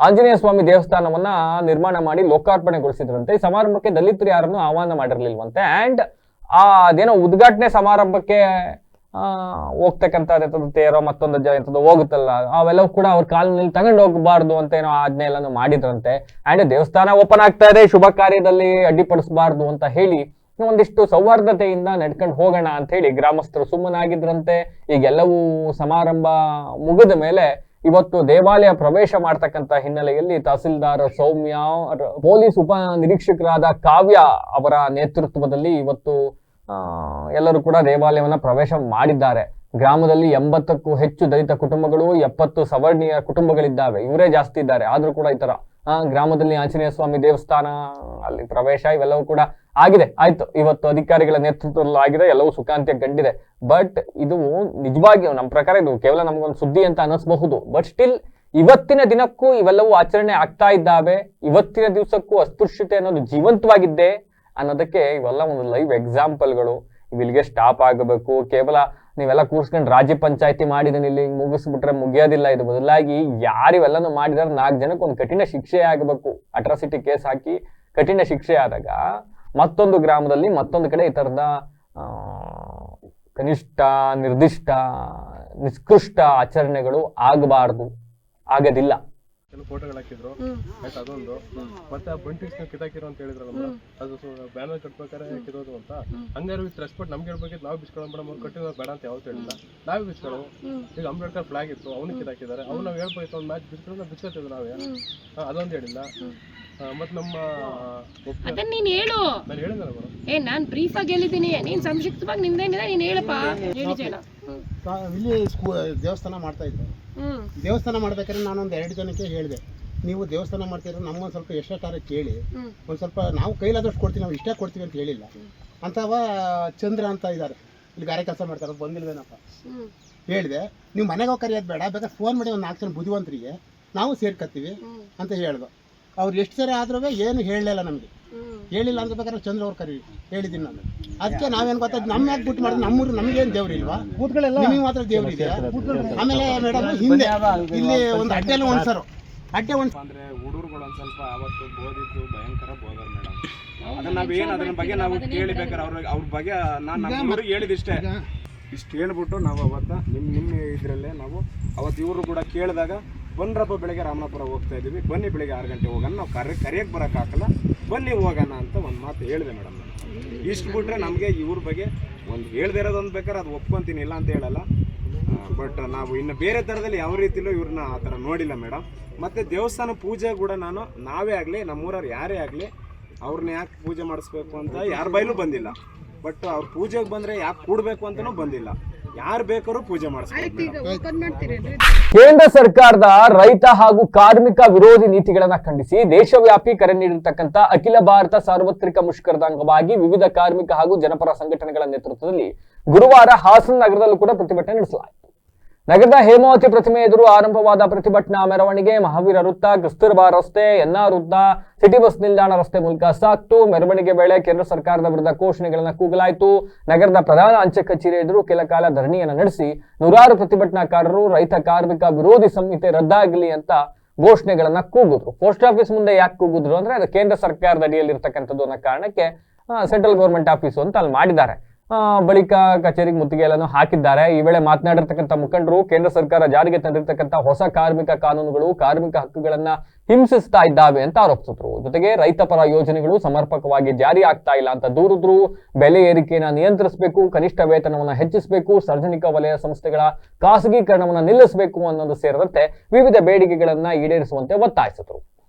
[SPEAKER 1] ಆಂಜನೇಯ ಸ್ವಾಮಿ ದೇವಸ್ಥಾನವನ್ನ ನಿರ್ಮಾಣ ಮಾಡಿ ಲೋಕಾರ್ಪಣೆಗೊಳಿಸಿದ್ರಂತೆ. ಈ ಸಮಾರಂಭಕ್ಕೆ ದಲಿತರು ಯಾರನ್ನು ಆಹ್ವಾನ ಮಾಡಿರ್ಲಿಲ್ವಂತೆ. ಅಂಡ್ ಅದೇನೋ ಉದ್ಘಾಟನೆ ಸಮಾರಂಭಕ್ಕೆ ಹೋಗ್ತಕ್ಕಂಥದ್ದು ತೇರೋ ಮತ್ತೊಂದು ಎಂಥದ್ದು ಹೋಗುತ್ತಲ್ಲ, ಅವೆಲ್ಲವೂ ಕೂಡ ಅವ್ರ ಕಾಲಿನಲ್ಲಿ ತಗೊಂಡು ಹೋಗಬಾರ್ದು ಅಂತ ಏನೋ ಆಜ್ಞೆ ಎಲ್ಲಾನು ಮಾಡಿದ್ರಂತೆ. ಅಂಡ್ ದೇವಸ್ಥಾನ ಓಪನ್ ಆಗ್ತಾ ಇದೆ, ಶುಭ ಕಾರ್ಯದಲ್ಲಿ ಅಡ್ಡಿಪಡಿಸಬಾರ್ದು ಅಂತ ಹೇಳಿ ಒಂದಿಷ್ಟು ಸೌಹಾರ್ದತೆಯಿಂದ ನಡ್ಕೊಂಡು ಹೋಗೋಣ ಅಂತ ಹೇಳಿ ಗ್ರಾಮಸ್ಥರು ಸುಮ್ಮನಾಗಿದ್ರಂತೆ. ಈಗೆಲ್ಲವೂ ಸಮಾರಂಭ ಮುಗಿದ ಮೇಲೆ ಇವತ್ತು ದೇವಾಲಯ ಪ್ರವೇಶ ಮಾಡ್ತಕ್ಕಂಥ ಹಿನ್ನೆಲೆಯಲ್ಲಿ ತಹಸೀಲ್ದಾರ್ ಸೌಮ್ಯ, ಪೊಲೀಸ್ ಉಪ ನಿರೀಕ್ಷಕರಾದ ಕಾವ್ಯ ಅವರ ನೇತೃತ್ವದಲ್ಲಿ ಇವತ್ತು ಎಲ್ಲರೂ ಕೂಡ ದೇವಾಲಯವನ್ನ ಪ್ರವೇಶ ಮಾಡಿದ್ದಾರೆ. ಗ್ರಾಮದಲ್ಲಿ 80ಕ್ಕೂ ಹೆಚ್ಚು ದಲಿತ ಕುಟುಂಬಗಳು, 70 ಸವರ್ಣೀಯ ಕುಟುಂಬಗಳಿದ್ದಾವೆ. ಇವರೇ ಜಾಸ್ತಿ ಇದ್ದಾರೆ. ಆದ್ರೂ ಕೂಡ ಈ ತರ ಗ್ರಾಮದಲ್ಲಿ ಆಂಜನೇಯ ಸ್ವಾಮಿ ದೇವಸ್ಥಾನ ಅಲ್ಲಿ ಪ್ರವೇಶ ಇವೆಲ್ಲವೂ ಕೂಡ ಆಗಿದೆ. ಆಯ್ತು, ಇವತ್ತು ಅಧಿಕಾರಿಗಳ ನೇತೃತ್ವದಲ್ಲಿ ಆಗಿದೆ, ಎಲ್ಲವೂ ಸುಖಾಂತ್ಯ ಕಂಡಿದೆ. ಬಟ್ ಇದು ನಿಜವಾಗಿ ನಮ್ಮ ಪ್ರಕಾರ ಇದು ಕೇವಲ ನಮಗೊಂದು ಸುದ್ದಿ ಅಂತ ಅನಿಸಬಹುದು. ಬಟ್ ಸ್ಟಿಲ್ ಇವತ್ತಿನ ದಿನಕ್ಕೂ ಇವೆಲ್ಲವೂ ಆಚರಣೆ ಆಗ್ತಾ ಇದ್ದಾವೆ. ಇವತ್ತಿನ ದಿವಸಕ್ಕೂ ಅಸ್ಪೃಶ್ಯತೆ ಅನ್ನೋದು ಜೀವಂತವಾಗಿದ್ದೆ ಅನ್ನೋದಕ್ಕೆ ಇವೆಲ್ಲ ಒಂದು ಲೈವ್ ಎಕ್ಸಾಂಪಲ್ಗಳು. ಇಲ್ಲಿಗೆ ಸ್ಟಾಪ್ ಆಗಬೇಕು. ಕೇವಲ ನೀವೆಲ್ಲ ಕೂರ್ಸ್ಕೊಂಡು ರಾಜ್ಯ ಪಂಚಾಯತಿ ಮಾಡಿದೀನಿ ಇಲ್ಲಿ ಮುಗಿಸ್ಬಿಟ್ರೆ ಮುಗಿಯೋದಿಲ್ಲ. ಇದು ಬದಲಾಗಿ ಯಾರಿವೆಲ್ಲನೂ ಮಾಡಿದಾರೆ 4 ಜನಕ್ಕೆ ಒಂದು ಕಠಿಣ ಶಿಕ್ಷೆ ಆಗಬೇಕು. ಅಟ್ರಾಸಿಟಿ ಕೇಸ್ ಹಾಕಿ ಕಠಿಣ ಶಿಕ್ಷೆ ಆದಾಗ ಮತ್ತೊಂದು ಗ್ರಾಮದಲ್ಲಿ ಮತ್ತೊಂದು ಕಡೆ ಈ ತರದ ಕನಿಷ್ಠ, ನಿರ್ದಿಷ್ಟ, ನಿಷ್ಕೃಷ್ಟ ಆಚರಣೆಗಳು ಆಗಬಾರ್ದು, ಆಗೋದಿಲ್ಲ.
[SPEAKER 4] ಕೆಲವು ಫೋಟೋಗಳು ಹಾಕಿದ್ರು, ಆಯ್ತು ಅದೊಂದು. ಮತ್ತೆ ಬಂಟಿಸ್ ಕಿತಾಕಿರೋ ಅಂತ ಹೇಳಿದ್ರಲ್ಲ ಮೇಡಮ್, ಅದು ಬ್ಯಾನರ್ ಕಟ್ಬೇಕಾರೆ ಕಿರೋದು ಅಂತ. ಹಂಗಾರು ವಿತ್ ರೆಸ್ಪೆಕ್ಟ್ ನಮ್ಗೆ ಹೇಳ್ಬೇಕಿತ್ತು, ನಾವು ಬಿಚ್ಕೊಳ್ಳೋಣ ಮೇಡಮ್, ಅವ್ರು ಕಟ್ಟಿರೋದು ಬೇಡ ಅಂತ ಯಾವತ್ತೂ ಹೇಳಿಲ್ಲ. ನಾವೇ ಬಿಚ್ಕೊಳ್ಳೋ. ಈಗ ಅಂಬೇಡ್ಕರ್ ಫ್ಲಾಗ್ ಇತ್ತು, ಅವನಿಗೆ ಕಿತಾಕಿದ್ದಾರೆ. ಅವ್ನು ನಾವು ಹೇಳ್ಬೋಯ್ತು, ಒಂದು ಮ್ಯಾಚ್ ಬಿಚ್ಕೊಳ್ಳೋದು ನಾವು ಬಿಚ್ಕೊತಿದ್ವಿ ನಾವೇ. ಅದೊಂದು ಹೇಳಿಲ್ಲ. ಮತ್ತೆ ನಮ್ಮ
[SPEAKER 5] ನೀನ್ ಹೇಳು,
[SPEAKER 4] ನಾನು ಹೇಳಿದ್ನಲ್ಲ ಮೇಡಮ್,
[SPEAKER 5] ನಾನ್ ಬ್ರೀಫ್ ಆಗಿ ಹೇಳಿದ್ದೀನಿ, ನೀನ್ ಸಂಕ್ಷಿಪ್ತವಾಗಿ ನಿಂದೇನಿದೆ ನೀನ್ ಹೇಳಪ್ಪ.
[SPEAKER 6] ಇಲ್ಲಿ ದೇವಸ್ಥಾನ ಮಾಡ್ತಾ ಇದ್ದೆ. ದೇವಸ್ಥಾನ ಮಾಡ್ಬೇಕಾದ್ರೆ ನಾನೊಂದು 2 ಜನಕ್ಕೆ ಹೇಳಿದೆ, ನೀವು ದೇವಸ್ಥಾನ ಮಾಡ್ತೀರ, ನಮ್ಮೊಂದು ಸ್ವಲ್ಪ ಎಷ್ಟಾರ ಕೇಳಿ, ಒಂದು ಸ್ವಲ್ಪ ನಾವು ಕೈಲಾದಷ್ಟು ಕೊಡ್ತೀವಿ, ನಾವು ಇಷ್ಟ ಕೊಡ್ತೀವಿ ಅಂತ ಹೇಳಿಲ್ಲ. ಅಂತವ ಚಂದ್ರ ಅಂತ ಇದ್ದಾರೆ, ಇಲ್ಲಿ ಗಾರೆ ಕೆಲಸ ಮಾಡ್ತಾರೆ, ಬಂದಿಲ್ವೇನಪ್ಪ ಹೇಳಿದೆ. ನೀವು ಮನೆಗೆ ಹೋಗಿ ಕರೆಯೋದು ಬೇಡ, ಬೇಕಾದ್ರೆ ಫೋನ್ ಮಾಡಿ ಒಂದು 4 ಜನ ಬುದ್ಧಿವಂತರಿಗೆ ನಾವು ಸೇರ್ಕೊತೀವಿ ಅಂತ ಹೇಳ್ದು. ಅವ್ರು ಎಷ್ಟು ಸರಿ ಆದ್ರೂ ಏನು ಹೇಳಲಿಲ್ಲ ನಮಗೆ. ಹೇಳಿಲ್ಲ ಅಂತ ಬೇಕಾದ್ರೆ ಚಂದ್ರ ಅವ್ರು ಕರೀ ಹೇಳಿದ್ದೀನಿ ನಾನು. ಅದಕ್ಕೆ ನಾವೇನು ಗೊತ್ತಾಯ್ತು, ನಮ್ಮ ಯಾಕೆ ಬಿಟ್ಟು ಮಾಡಿದ್ರೆ ನಮ್ಮೂರು ನಮಗೇನು ದೇವ್ರು ಇಲ್ವಾ? ನಿಮಗೆ ಮಾತ್ರ ದೇವ್ರು ಇದೆಯಾ? ಆಮೇಲೆ ಮೇಡಮ್ ಹಿಂದೆ ಇಲ್ಲಿ ಒಂದು ಅಡ್ಡೆಲ್ಲ ಒಂದ್ಸರು ಅಡ್ಡೆ
[SPEAKER 7] ಅಂದ್ರೆ ಹುಡುಗರುಗಳು ಒಂದ್ ಸ್ವಲ್ಪ ಅವತ್ತು ಬೋದಿದ್ದು ಭಯಂಕರ ಬೋದರು ಮೇಡಮ್. ಅದನ್ನ ನಾವೇನು ಅದ್ರ ಬಗ್ಗೆ ನಾವು ಕೇಳಿಬೇಕಾರೆ ಅವ್ರ ಬಗ್ಗೆ ನಾನು ನಮ್ಮೂರಿಗೆ ಹೇಳಿದಿಷ್ಟೇ. ಇಷ್ಟು ಹೇಳ್ಬಿಟ್ಟು ನಾವು ಅವತ್ತ ನಿಮ್ಮ ಇದರಲ್ಲೇ ನಾವು ಅವತ್ತು ಇವರು ಕೂಡ ಕೇಳಿದಾಗ ಬನ್ರಪ್ಪ ಬೆಳಗ್ಗೆ ರಾಮನಾಪುರ ಹೋಗ್ತಾ ಇದ್ದೀವಿ, ಬನ್ನಿ ಬೆಳಗ್ಗೆ 6 ಗಂಟೆ ಹೋಗೋಣ, ನಾವು ಕರೆಯಕ್ಕೆ ಬರೋಕ್ಕಾಗಲ್ಲ, ಬನ್ನಿ ಹೋಗೋಣ ಅಂತ ಒಂದು ಮಾತು ಹೇಳಿದೆ ಮೇಡಮ್. ಇಷ್ಟು ಬಿಟ್ರೆ ನಮಗೆ ಇವ್ರ ಬಗ್ಗೆ ಒಂದು ಹೇಳ್ದೇ ಇರೋದೊಂದು ಬೇಕಾದ್ರೆ ಅದು ಒಪ್ಕೊಂತೀನಿ, ಇಲ್ಲ ಅಂತ ಹೇಳಲ್ಲ. ಬಟ್ ನಾವು ಇನ್ನು ಬೇರೆ ಥರದಲ್ಲಿ ಯಾವ ರೀತಿಲೂ ಇವ್ರನ್ನ ಆ ಥರ ನೋಡಿಲ್ಲ ಮೇಡಮ್. ಮತ್ತು ದೇವಸ್ಥಾನ ಪೂಜೆ ಕೂಡ ನಾವೇ ಆಗಲಿ ನಮ್ಮೂರವ್ರು ಯಾರೇ ಆಗಲಿ ಅವ್ರನ್ನ ಯಾಕೆ ಪೂಜೆ ಮಾಡಿಸ್ಬೇಕು ಅಂತ ಯಾರ ಬೈಲೂ ಬಂದಿಲ್ಲ. ಬಟ್ ಅವ್ರ ಪೂಜೆಗೆ ಬಂದರೆ ಯಾಕೆ ಕೂಡಬೇಕು ಅಂತಲೂ ಬಂದಿಲ್ಲ. ಯಾರು ಬೇಕಾದ್ರೂ ಪೂಜೆ ಮಾಡಿಸ್ತಾರೆ.
[SPEAKER 1] ಕೇಂದ್ರ ಸರ್ಕಾರದ ರೈತ ಹಾಗೂ ಕಾರ್ಮಿಕ ವಿರೋಧಿ ನೀತಿಗಳನ್ನ ಖಂಡಿಸಿ ದೇಶವ್ಯಾಪಿ ಕರೆ ನೀಡಿರ್ತಕ್ಕಂಥ ಅಖಿಲ ಭಾರತ ಸಾರ್ವತ್ರಿಕ ಮುಷ್ಕರದ ಅಂಗವಾಗಿ ವಿವಿಧ ಕಾರ್ಮಿಕ ಹಾಗೂ ಜನಪರ ಸಂಘಟನೆಗಳ ನೇತೃತ್ವದಲ್ಲಿ ಗುರುವಾರ ಹಾಸನ ನಗರದಲ್ಲೂ ಕೂಡ ಪ್ರತಿಭಟನೆ ನಡೆಸಲಾಯಿತು. ನಗರದ ಹೇಮಾವತಿ ಪ್ರತಿಮೆ ಎದುರು ಆರಂಭವಾದ ಪ್ರತಿಭಟನಾ ಮೆರವಣಿಗೆ ಮಹಾವೀರ ವೃತ್ತ, ಕಸ್ತೂರ್ಬಾ ರಸ್ತೆ, ಎನ್ಆರ್ ವೃತ್ತ, ಸಿಟಿ ಬಸ್ ನಿಲ್ದಾಣ ರಸ್ತೆ ಮೂಲಕ ಸಾಕ್ತು. ಮೆರವಣಿಗೆ ವೇಳೆ ಕೇಂದ್ರ ಸರ್ಕಾರದ ವಿರುದ್ಧ ಘೋಷಣೆಗಳನ್ನು ಕೂಗಲಾಯಿತು. ನಗರದ ಪ್ರಧಾನ ಅಂಚೆ ಕಚೇರಿ ಎದುರು ಕೆಲ ಕಾಲ ಧರಣಿಯನ್ನು ನಡೆಸಿ ನೂರಾರು ಪ್ರತಿಭಟನಾಕಾರರು ರೈತ ಕಾರ್ಮಿಕ ವಿರೋಧಿ ಸಂಹಿತೆ ರದ್ದಾಗಲಿ ಅಂತ ಘೋಷಣೆಗಳನ್ನ ಕೂಗಿದ್ರು. ಪೋಸ್ಟ್ ಆಫೀಸ್ ಮುಂದೆ ಯಾಕೆ ಕೂಗಿದ್ರು ಅಂದ್ರೆ ಅದು ಕೇಂದ್ರ ಸರ್ಕಾರದ ಅಡಿಯಲ್ಲಿ ಇರ್ತಕ್ಕಂಥದ್ದು ಅನ್ನೋ ಕಾರಣಕ್ಕೆ ಸೆಂಟ್ರಲ್ ಗೌರ್ಮೆಂಟ್ ಆಫೀಸು ಅಂತ ಅಲ್ಲಿ ಮಾಡಿದ್ದಾರೆ. ಬಳಿಕ ಕಚೇರಿಗೆ ಮುತ್ತಿಗೆಯನ್ನು ಹಾಕಿದ್ದಾರೆ. ಈ ವೇಳೆ ಮಾತನಾಡಿರ್ತಕ್ಕಂಥ ಮುಖಂಡರು ಕೇಂದ್ರ ಸರ್ಕಾರ ಜಾರಿಗೆ ತಂದಿರತಕ್ಕಂಥ ಹೊಸ ಕಾರ್ಮಿಕ ಕಾನೂನುಗಳು ಕಾರ್ಮಿಕ ಹಕ್ಕುಗಳನ್ನ ಹಿಂಸಿಸ್ತಾ ಇದ್ದಾವೆ ಅಂತ ಆರೋಪಿಸಿದ್ರು. ಜೊತೆಗೆ ರೈತ ಪರ ಯೋಜನೆಗಳು ಸಮರ್ಪಕವಾಗಿ ಜಾರಿ ಆಗ್ತಾ ಇಲ್ಲ ಅಂತ ದೂರಿದ್ರು. ಬೆಲೆ ಏರಿಕೆಯನ್ನು ನಿಯಂತ್ರಿಸಬೇಕು, ಕನಿಷ್ಠ ವೇತನವನ್ನು ಹೆಚ್ಚಿಸಬೇಕು, ಸಾರ್ವಜನಿಕ ವಲಯ ಸಂಸ್ಥೆಗಳ ಖಾಸಗೀಕರಣವನ್ನು ನಿಲ್ಲಿಸಬೇಕು ಅನ್ನೋದು ಸೇರಿದಂತೆ ವಿವಿಧ ಬೇಡಿಕೆಗಳನ್ನ ಈಡೇರಿಸುವಂತೆ ಒತ್ತಾಯಿಸಿದ್ರು.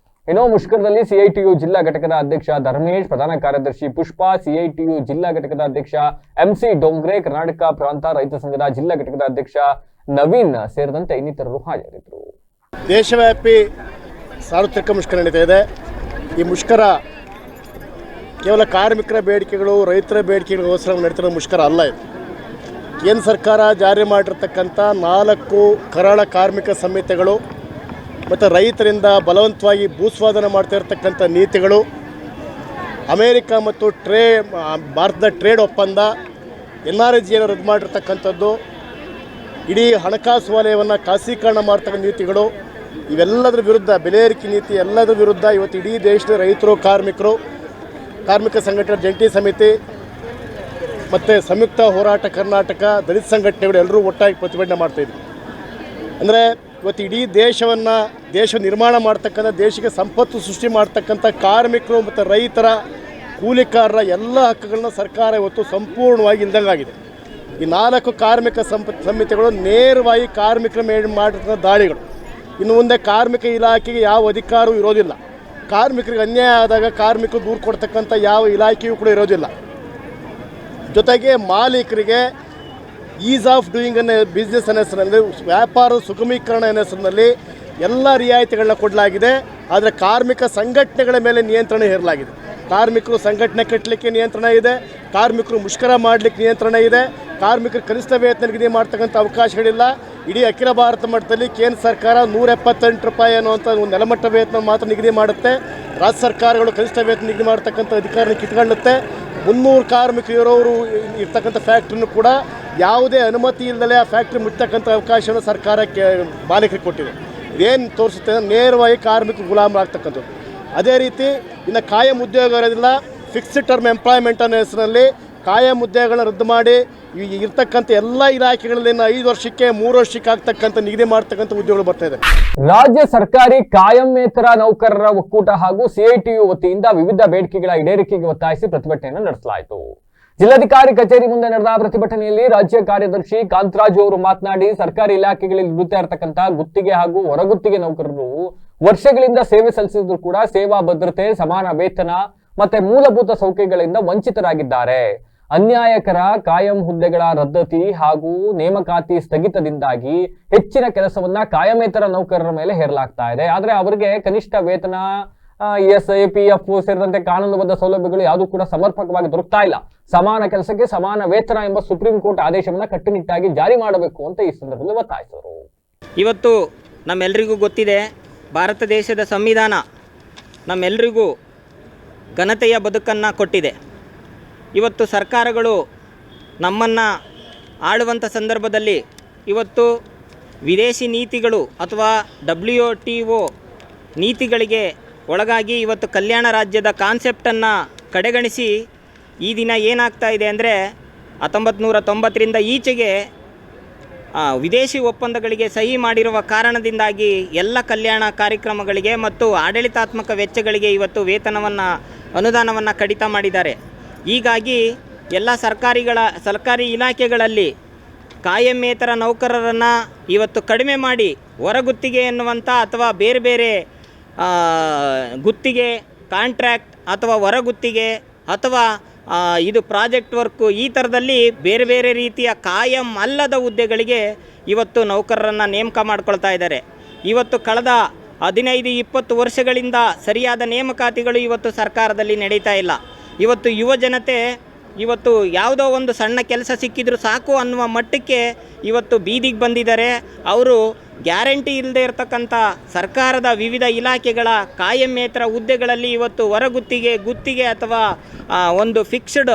[SPEAKER 1] ಇನ್ನು ಮುಷ್ಕರದಲ್ಲಿ ಸಿಐಟಿಯು ಜಿಲ್ಲಾ ಘಟಕದ ಅಧ್ಯಕ್ಷ ಧರ್ಮೇಶ್, ಪ್ರಧಾನ ಕಾರ್ಯದರ್ಶಿ ಪುಷ್ಪಾ, ಸಿಐಟಿಯು ಜಿಲ್ಲಾ ಘಟಕದ ಅಧ್ಯಕ್ಷ MC ಡೋಂಗ್ರೆ, ಕರ್ನಾಟಕ ಪ್ರಾಂತ ರೈತ ಸಂಘದ ಜಿಲ್ಲಾ ಘಟಕದ ಅಧ್ಯಕ್ಷ ನವೀನ್ ಸೇರಿದಂತೆ ಇನ್ನಿತರರು ಹಾಜರಿದ್ದರು.
[SPEAKER 8] ದೇಶವ್ಯಾಪಿ ಸಾರ್ವತ್ರಿಕ ಮುಷ್ಕರ ನಡೀತಾ ಇದೆ. ಈ ಮುಷ್ಕರ ಕೇವಲ ಕಾರ್ಮಿಕರ ಬೇಡಿಕೆಗಳು, ರೈತರ ಬೇಡಿಕೆಗಳಿಗೋಸ್ಕರ ನಡೀತಿರೋ ಮುಷ್ಕರ ಅಲ್ಲ. ಇದು ಕೇಂದ್ರ ಸರ್ಕಾರ ಜಾರಿ ಮಾಡಿರ್ತಕ್ಕಂಥ 4 ಕರಾಳ ಕಾರ್ಮಿಕ ಸಂಹಿತೆಗಳು ಮತ್ತು ರೈತರಿಂದ ಬಲವಂತವಾಗಿ ಭೂಸ್ವಾಧನ ಮಾಡ್ತಾ ಇರತಕ್ಕಂಥ ನೀತಿಗಳು, ಅಮೇರಿಕ ಮತ್ತು ಭಾರತದ ಟ್ರೇಡ್ ಒಪ್ಪಂದ, NRSGಯನ್ನು ರದ್ದು ಮಾಡಿರ್ತಕ್ಕಂಥದ್ದು, ಇಡೀ ಹಣಕಾಸು ವಲಯವನ್ನು ಖಾಸಗೀಕರಣ ಮಾಡ್ತಕ್ಕಂಥ ನೀತಿಗಳು, ಇವೆಲ್ಲದರ ವಿರುದ್ಧ, ಬೆಲೆ ಏರಿಕೆ ನೀತಿ ಎಲ್ಲದರ ವಿರುದ್ಧ ಇವತ್ತು ಇಡೀ ದೇಶದ ರೈತರು, ಕಾರ್ಮಿಕರು, ಕಾರ್ಮಿಕ ಸಂಘಟನೆ ಜಂಟಿ ಸಮಿತಿ ಮತ್ತು ಸಂಯುಕ್ತ ಹೋರಾಟ ಕರ್ನಾಟಕ, ದಲಿತ ಸಂಘಟನೆಗಳು ಎಲ್ಲರೂ ಒಟ್ಟಾಗಿ ಪ್ರತಿಭಟನೆ ಮಾಡ್ತಾಯಿದ್ವಿ. ಅಂದರೆ ಇವತ್ತು ಇಡೀ ದೇಶ ನಿರ್ಮಾಣ ಮಾಡ್ತಕ್ಕಂಥ, ದೇಶಕ್ಕೆ ಸಂಪತ್ತು ಸೃಷ್ಟಿ ಮಾಡ್ತಕ್ಕಂಥ ಕಾರ್ಮಿಕರು ಮತ್ತು ರೈತರ, ಕೂಲಿಕಾರರ ಎಲ್ಲ ಹಕ್ಕುಗಳನ್ನ ಸರ್ಕಾರ ಇವತ್ತು ಸಂಪೂರ್ಣವಾಗಿ ಇಲ್ದಂಗಾಗಿದೆ. ಈ 4 ಕಾರ್ಮಿಕ ಸಂಹಿತೆಗಳು ನೇರವಾಗಿ ಕಾರ್ಮಿಕರ ಮೇಲೆ ಮಾಡಿರ್ತಕ್ಕಂಥ ದಾಳಿಗಳು. ಇನ್ನು ಮುಂದೆ ಕಾರ್ಮಿಕ ಇಲಾಖೆಗೆ ಯಾವ ಅಧಿಕಾರವೂ ಇರೋದಿಲ್ಲ. ಕಾರ್ಮಿಕರಿಗೆ ಅನ್ಯಾಯ ಆದಾಗ ಕಾರ್ಮಿಕರು ದೂರು ಕೊಡ್ತಕ್ಕಂಥ ಯಾವ ಇಲಾಖೆಯೂ ಕೂಡ ಇರೋದಿಲ್ಲ. ಜೊತೆಗೆ ಮಾಲೀಕರಿಗೆ ಈಸ್ ಆಫ್ ಡೂಯಿಂಗ್ ಅನ್ನೋ ಬಿಸ್ನೆಸ್ ಅನ್ನೋ ಹೆಸರಿನಲ್ಲಿ, ವ್ಯಾಪಾರದ ಸುಗಮೀಕರಣ ಅನ್ನೋ ಹೆಸರಿನಲ್ಲಿ ಎಲ್ಲ ರಿಯಾಯಿತಿಗಳನ್ನ ಕೊಡಲಾಗಿದೆ. ಆದರೆ ಕಾರ್ಮಿಕ ಸಂಘಟನೆಗಳ ಮೇಲೆ ನಿಯಂತ್ರಣ ಹೇರಲಾಗಿದೆ. ಕಾರ್ಮಿಕರು ಸಂಘಟನೆ ಕಟ್ಟಲಿಕ್ಕೆ ನಿಯಂತ್ರಣ ಇದೆ, ಕಾರ್ಮಿಕರು ಮುಷ್ಕರ ಮಾಡಲಿಕ್ಕೆ ನಿಯಂತ್ರಣ ಇದೆ, ಕಾರ್ಮಿಕರು ಕನಿಷ್ಠ ವೇತನ ನಿಗದಿ ಮಾಡ್ತಕ್ಕಂಥ ಅವಕಾಶಗಳಿಲ್ಲ. ಇಡೀ ಅಖಿಲ ಭಾರತ ಮಟ್ಟದಲ್ಲಿ ಕೇಂದ್ರ ಸರ್ಕಾರ 178 ರೂಪಾಯಿ ಅನ್ನುವಂಥ ಒಂದು ನೆಲಮಟ್ಟ ವೇತನ ಮಾತ್ರ ನಿಗದಿ ಮಾಡುತ್ತೆ. ರಾಜ್ಯ ಸರ್ಕಾರಗಳು ಕನಿಷ್ಠ ವೇತನ ನಿಗದಿ ಮಾಡ್ತಕ್ಕಂಥ ಅಧಿಕಾರನ ಕಿತ್ಕೊಳ್ಳುತ್ತೆ. 300 ಕಾರ್ಮಿಕರು ಇರೋರು ಇರ್ತಕ್ಕಂಥ ಫ್ಯಾಕ್ಟ್ರಿನೂ ಕೂಡ ಯಾವುದೇ ಅನುಮತಿ ಇಲ್ಲದೆ ಆ ಫ್ಯಾಕ್ಟ್ರಿ ಮುಚ್ಚತಕ್ಕಂಥ ಅವಕಾಶವನ್ನು ಸರ್ಕಾರಕ್ಕೆ ಮಾಲೀಕರಿಗೆ ಕೊಟ್ಟಿದೆ. ಇದೇನು ತೋರಿಸುತ್ತೆ, ನೇರವಾಗಿ ಕಾರ್ಮಿಕರು ಗುಲಾಮರಾಗ್ತಕ್ಕಂಥದ್ದು. ಅದೇ ರೀತಿ ಇನ್ನು ಕಾಯಂ ಉದ್ಯೋಗ ಇರೋದಿಲ್ಲ, ಫಿಕ್ಸ್ಡ್ ಟರ್ಮ್ ಎಂಪ್ಲಾಯ್ಮೆಂಟ್ ಅನ್ನೋ ಹೆಸರಿನಲ್ಲಿ ಕಾಯಂ ಉದ್ಯೋಗಗಳನ್ನ ರದ್ದು ಮಾಡಿ ಇರ್ತಕ್ಕಂಥ ಎಲ್ಲ ಇಲಾಖೆಗಳಲ್ಲಿ 5 ವರ್ಷಕ್ಕೆ 3 ವರ್ಷಕ್ಕೆ ಆಗ್ತಕ್ಕಂಥ ನಿಗದಿ ಮಾಡ್ತಕ್ಕಂಥ ಉದ್ಯೋಗಗಳು ಬರ್ತಾ ಇದೆ.
[SPEAKER 1] ರಾಜ್ಯ ಸರ್ಕಾರಿ ಕಾಯಂೇತರ ನೌಕರರ ಒಕ್ಕೂಟ ಹಾಗೂ ಸಿಐಟಿಯು ವತಿಯಿಂದ ವಿವಿಧ ಬೇಡಿಕೆಗಳ ಈಡೇರಿಕೆಗೆ ಒತ್ತಾಯಿಸಿ ಪ್ರತಿಭಟನೆಯನ್ನು ನಡೆಸಲಾಯಿತು. ಜಿಲ್ಲಾಧಿಕಾರಿ ಕಚೇರಿ ಮುಂದೆ ನಡೆದ ಪ್ರತಿಭಟನೆಯಲ್ಲಿ ರಾಜ್ಯ ಕಾರ್ಯದರ್ಶಿ ಕಾಂತರಾಜು ಅವರು ಮಾತನಾಡಿ, ಸರ್ಕಾರಿ ಇಲಾಖೆಗಳಲ್ಲಿ ದುಡಿತಾ ಇರತಕ್ಕಂಥ ಗುತ್ತಿಗೆ ಹಾಗೂ ಹೊರಗುತ್ತಿಗೆ ನೌಕರರು ವರ್ಷಗಳಿಂದ ಸೇವೆ ಸಲ್ಲಿಸಿದ್ರು ಕೂಡ ಸೇವಾ ಭದ್ರತೆ, ಸಮಾನ ವೇತನ ಮತ್ತೆ ಮೂಲಭೂತ ಸೌಕರ್ಯಗಳಿಂದ ವಂಚಿತರಾಗಿದ್ದಾರೆ. ಅನ್ಯಾಯಕರ ಕಾಯಂ ಹುದ್ದೆಗಳ ರದ್ದತಿ ಹಾಗೂ ನೇಮಕಾತಿ ಸ್ಥಗಿತದಿಂದಾಗಿ ಹೆಚ್ಚಿನ ಕೆಲಸವನ್ನ ಕಾಯಮೇತರ ನೌಕರರ ಮೇಲೆ ಹೇರಲಾಗ್ತಾ ಇದೆ. ಆದ್ರೆ ಅವರಿಗೆ ಕನಿಷ್ಠ ವೇತನ, ESI, PF ಸೇರಿದಂತೆ ಕಾನೂನುಬದ್ಧ ಸೌಲಭ್ಯಗಳು ಯಾವುದೂ ಕೂಡ ಸಮರ್ಪಕವಾಗಿ ದೊರಕ್ತಾ ಇಲ್ಲ. ಸಮಾನ ಕೆಲಸಕ್ಕೆ ಸಮಾನ ವೇತನ ಎಂಬ ಸುಪ್ರೀಂ ಕೋರ್ಟ್ ಆದೇಶವನ್ನ ಕಟ್ಟುನಿಟ್ಟಾಗಿ ಜಾರಿ ಮಾಡಬೇಕು ಅಂತ ಈ ಸಂದರ್ಭದಲ್ಲಿ ಒತ್ತಾಯಿಸಿದರು.
[SPEAKER 9] ಇವತ್ತು ನಮ್ಮೆಲ್ಲರಿಗೂ ಗೊತ್ತಿದೆ, ಭಾರತ ದೇಶದ ಸಂವಿಧಾನ ನಮ್ಮೆಲ್ಲರಿಗೂ ಘನತೆಯ ಬದುಕನ್ನು ಕೊಟ್ಟಿದೆ. ಇವತ್ತು ಸರ್ಕಾರಗಳು ನಮ್ಮನ್ನು ಆಳುವಂಥ ಸಂದರ್ಭದಲ್ಲಿ ಇವತ್ತು ವಿದೇಶಿ ನೀತಿಗಳು ಅಥವಾ WTO ನೀತಿಗಳಿಗೆ ಒಳಗಾಗಿ ಇವತ್ತು ಕಲ್ಯಾಣ ರಾಜ್ಯದ ಕಾನ್ಸೆಪ್ಟನ್ನು ಕಡೆಗಣಿಸಿ ಈ ದಿನ ಏನಾಗ್ತಾ ಇದೆ ಅಂದರೆ 1990ರಿಂದ ಈಚೆಗೆ ವಿದೇಶಿ ಒಪ್ಪಂದಗಳಿಗೆ ಸಹಿ ಮಾಡಿರುವ ಕಾರಣದಿಂದಾಗಿ ಎಲ್ಲ ಕಲ್ಯಾಣ ಕಾರ್ಯಕ್ರಮಗಳಿಗೆ ಮತ್ತು ಆಡಳಿತಾತ್ಮಕ ವೆಚ್ಚಗಳಿಗೆ ಇವತ್ತು ವೇತನವನ್ನು, ಅನುದಾನವನ್ನು ಕಡಿತ ಮಾಡಿದ್ದಾರೆ. ಹೀಗಾಗಿ ಎಲ್ಲ ಸರ್ಕಾರಿ ಇಲಾಖೆಗಳಲ್ಲಿ ಕಾಯಮೇತರ ನೌಕರರನ್ನು ಇವತ್ತು ಕಡಿಮೆ ಮಾಡಿ ಹೊರಗುತ್ತಿಗೆ ಎನ್ನುವಂಥ ಅಥವಾ ಬೇರೆ ಬೇರೆ ಗುತ್ತಿಗೆ, ಕಾಂಟ್ರ್ಯಾಕ್ಟ್ ಅಥವಾ ಹೊರಗುತ್ತಿಗೆ ಅಥವಾ ಇದು ಪ್ರಾಜೆಕ್ಟ್ ವರ್ಕು, ಈ ಥರದಲ್ಲಿ ಬೇರೆ ಬೇರೆ ರೀತಿಯ ಕಾಯಂ ಅಲ್ಲದ ಹುದ್ದೆಗಳಿಗೆ ಇವತ್ತು ನೌಕರರನ್ನು ನೇಮಕ ಮಾಡ್ಕೊಳ್ತಾ ಇದ್ದಾರೆ. ಇವತ್ತು ಕಳೆದ 15-20 ವರ್ಷಗಳಿಂದ ಸರಿಯಾದ ನೇಮಕಾತಿಗಳು ಇವತ್ತು ಸರ್ಕಾರದಲ್ಲಿ ನಡೀತಾ ಇಲ್ಲ. ಇವತ್ತು ಯುವ ಜನತೆ ಇವತ್ತು ಯಾವುದೋ ಒಂದು ಸಣ್ಣ ಕೆಲಸ ಸಿಕ್ಕಿದ್ರು ಸಾಕು ಅನ್ನುವ ಮಟ್ಟಕ್ಕೆ ಇವತ್ತು ಬೀದಿಗೆ ಬಂದಿದ್ದಾರೆ. ಅವರು ಗ್ಯಾರಂಟಿ ಇಲ್ಲದೆ ಇರತಕ್ಕಂಥ ಸರ್ಕಾರದ ವಿವಿಧ ಇಲಾಖೆಗಳ ಕಾಯಮೇತರ ಹುದ್ದೆಗಳಲ್ಲಿ ಇವತ್ತು ಹೊರಗುತ್ತಿಗೆ, ಗುತ್ತಿಗೆ ಅಥವಾ ಒಂದು ಫಿಕ್ಸ್ಡ್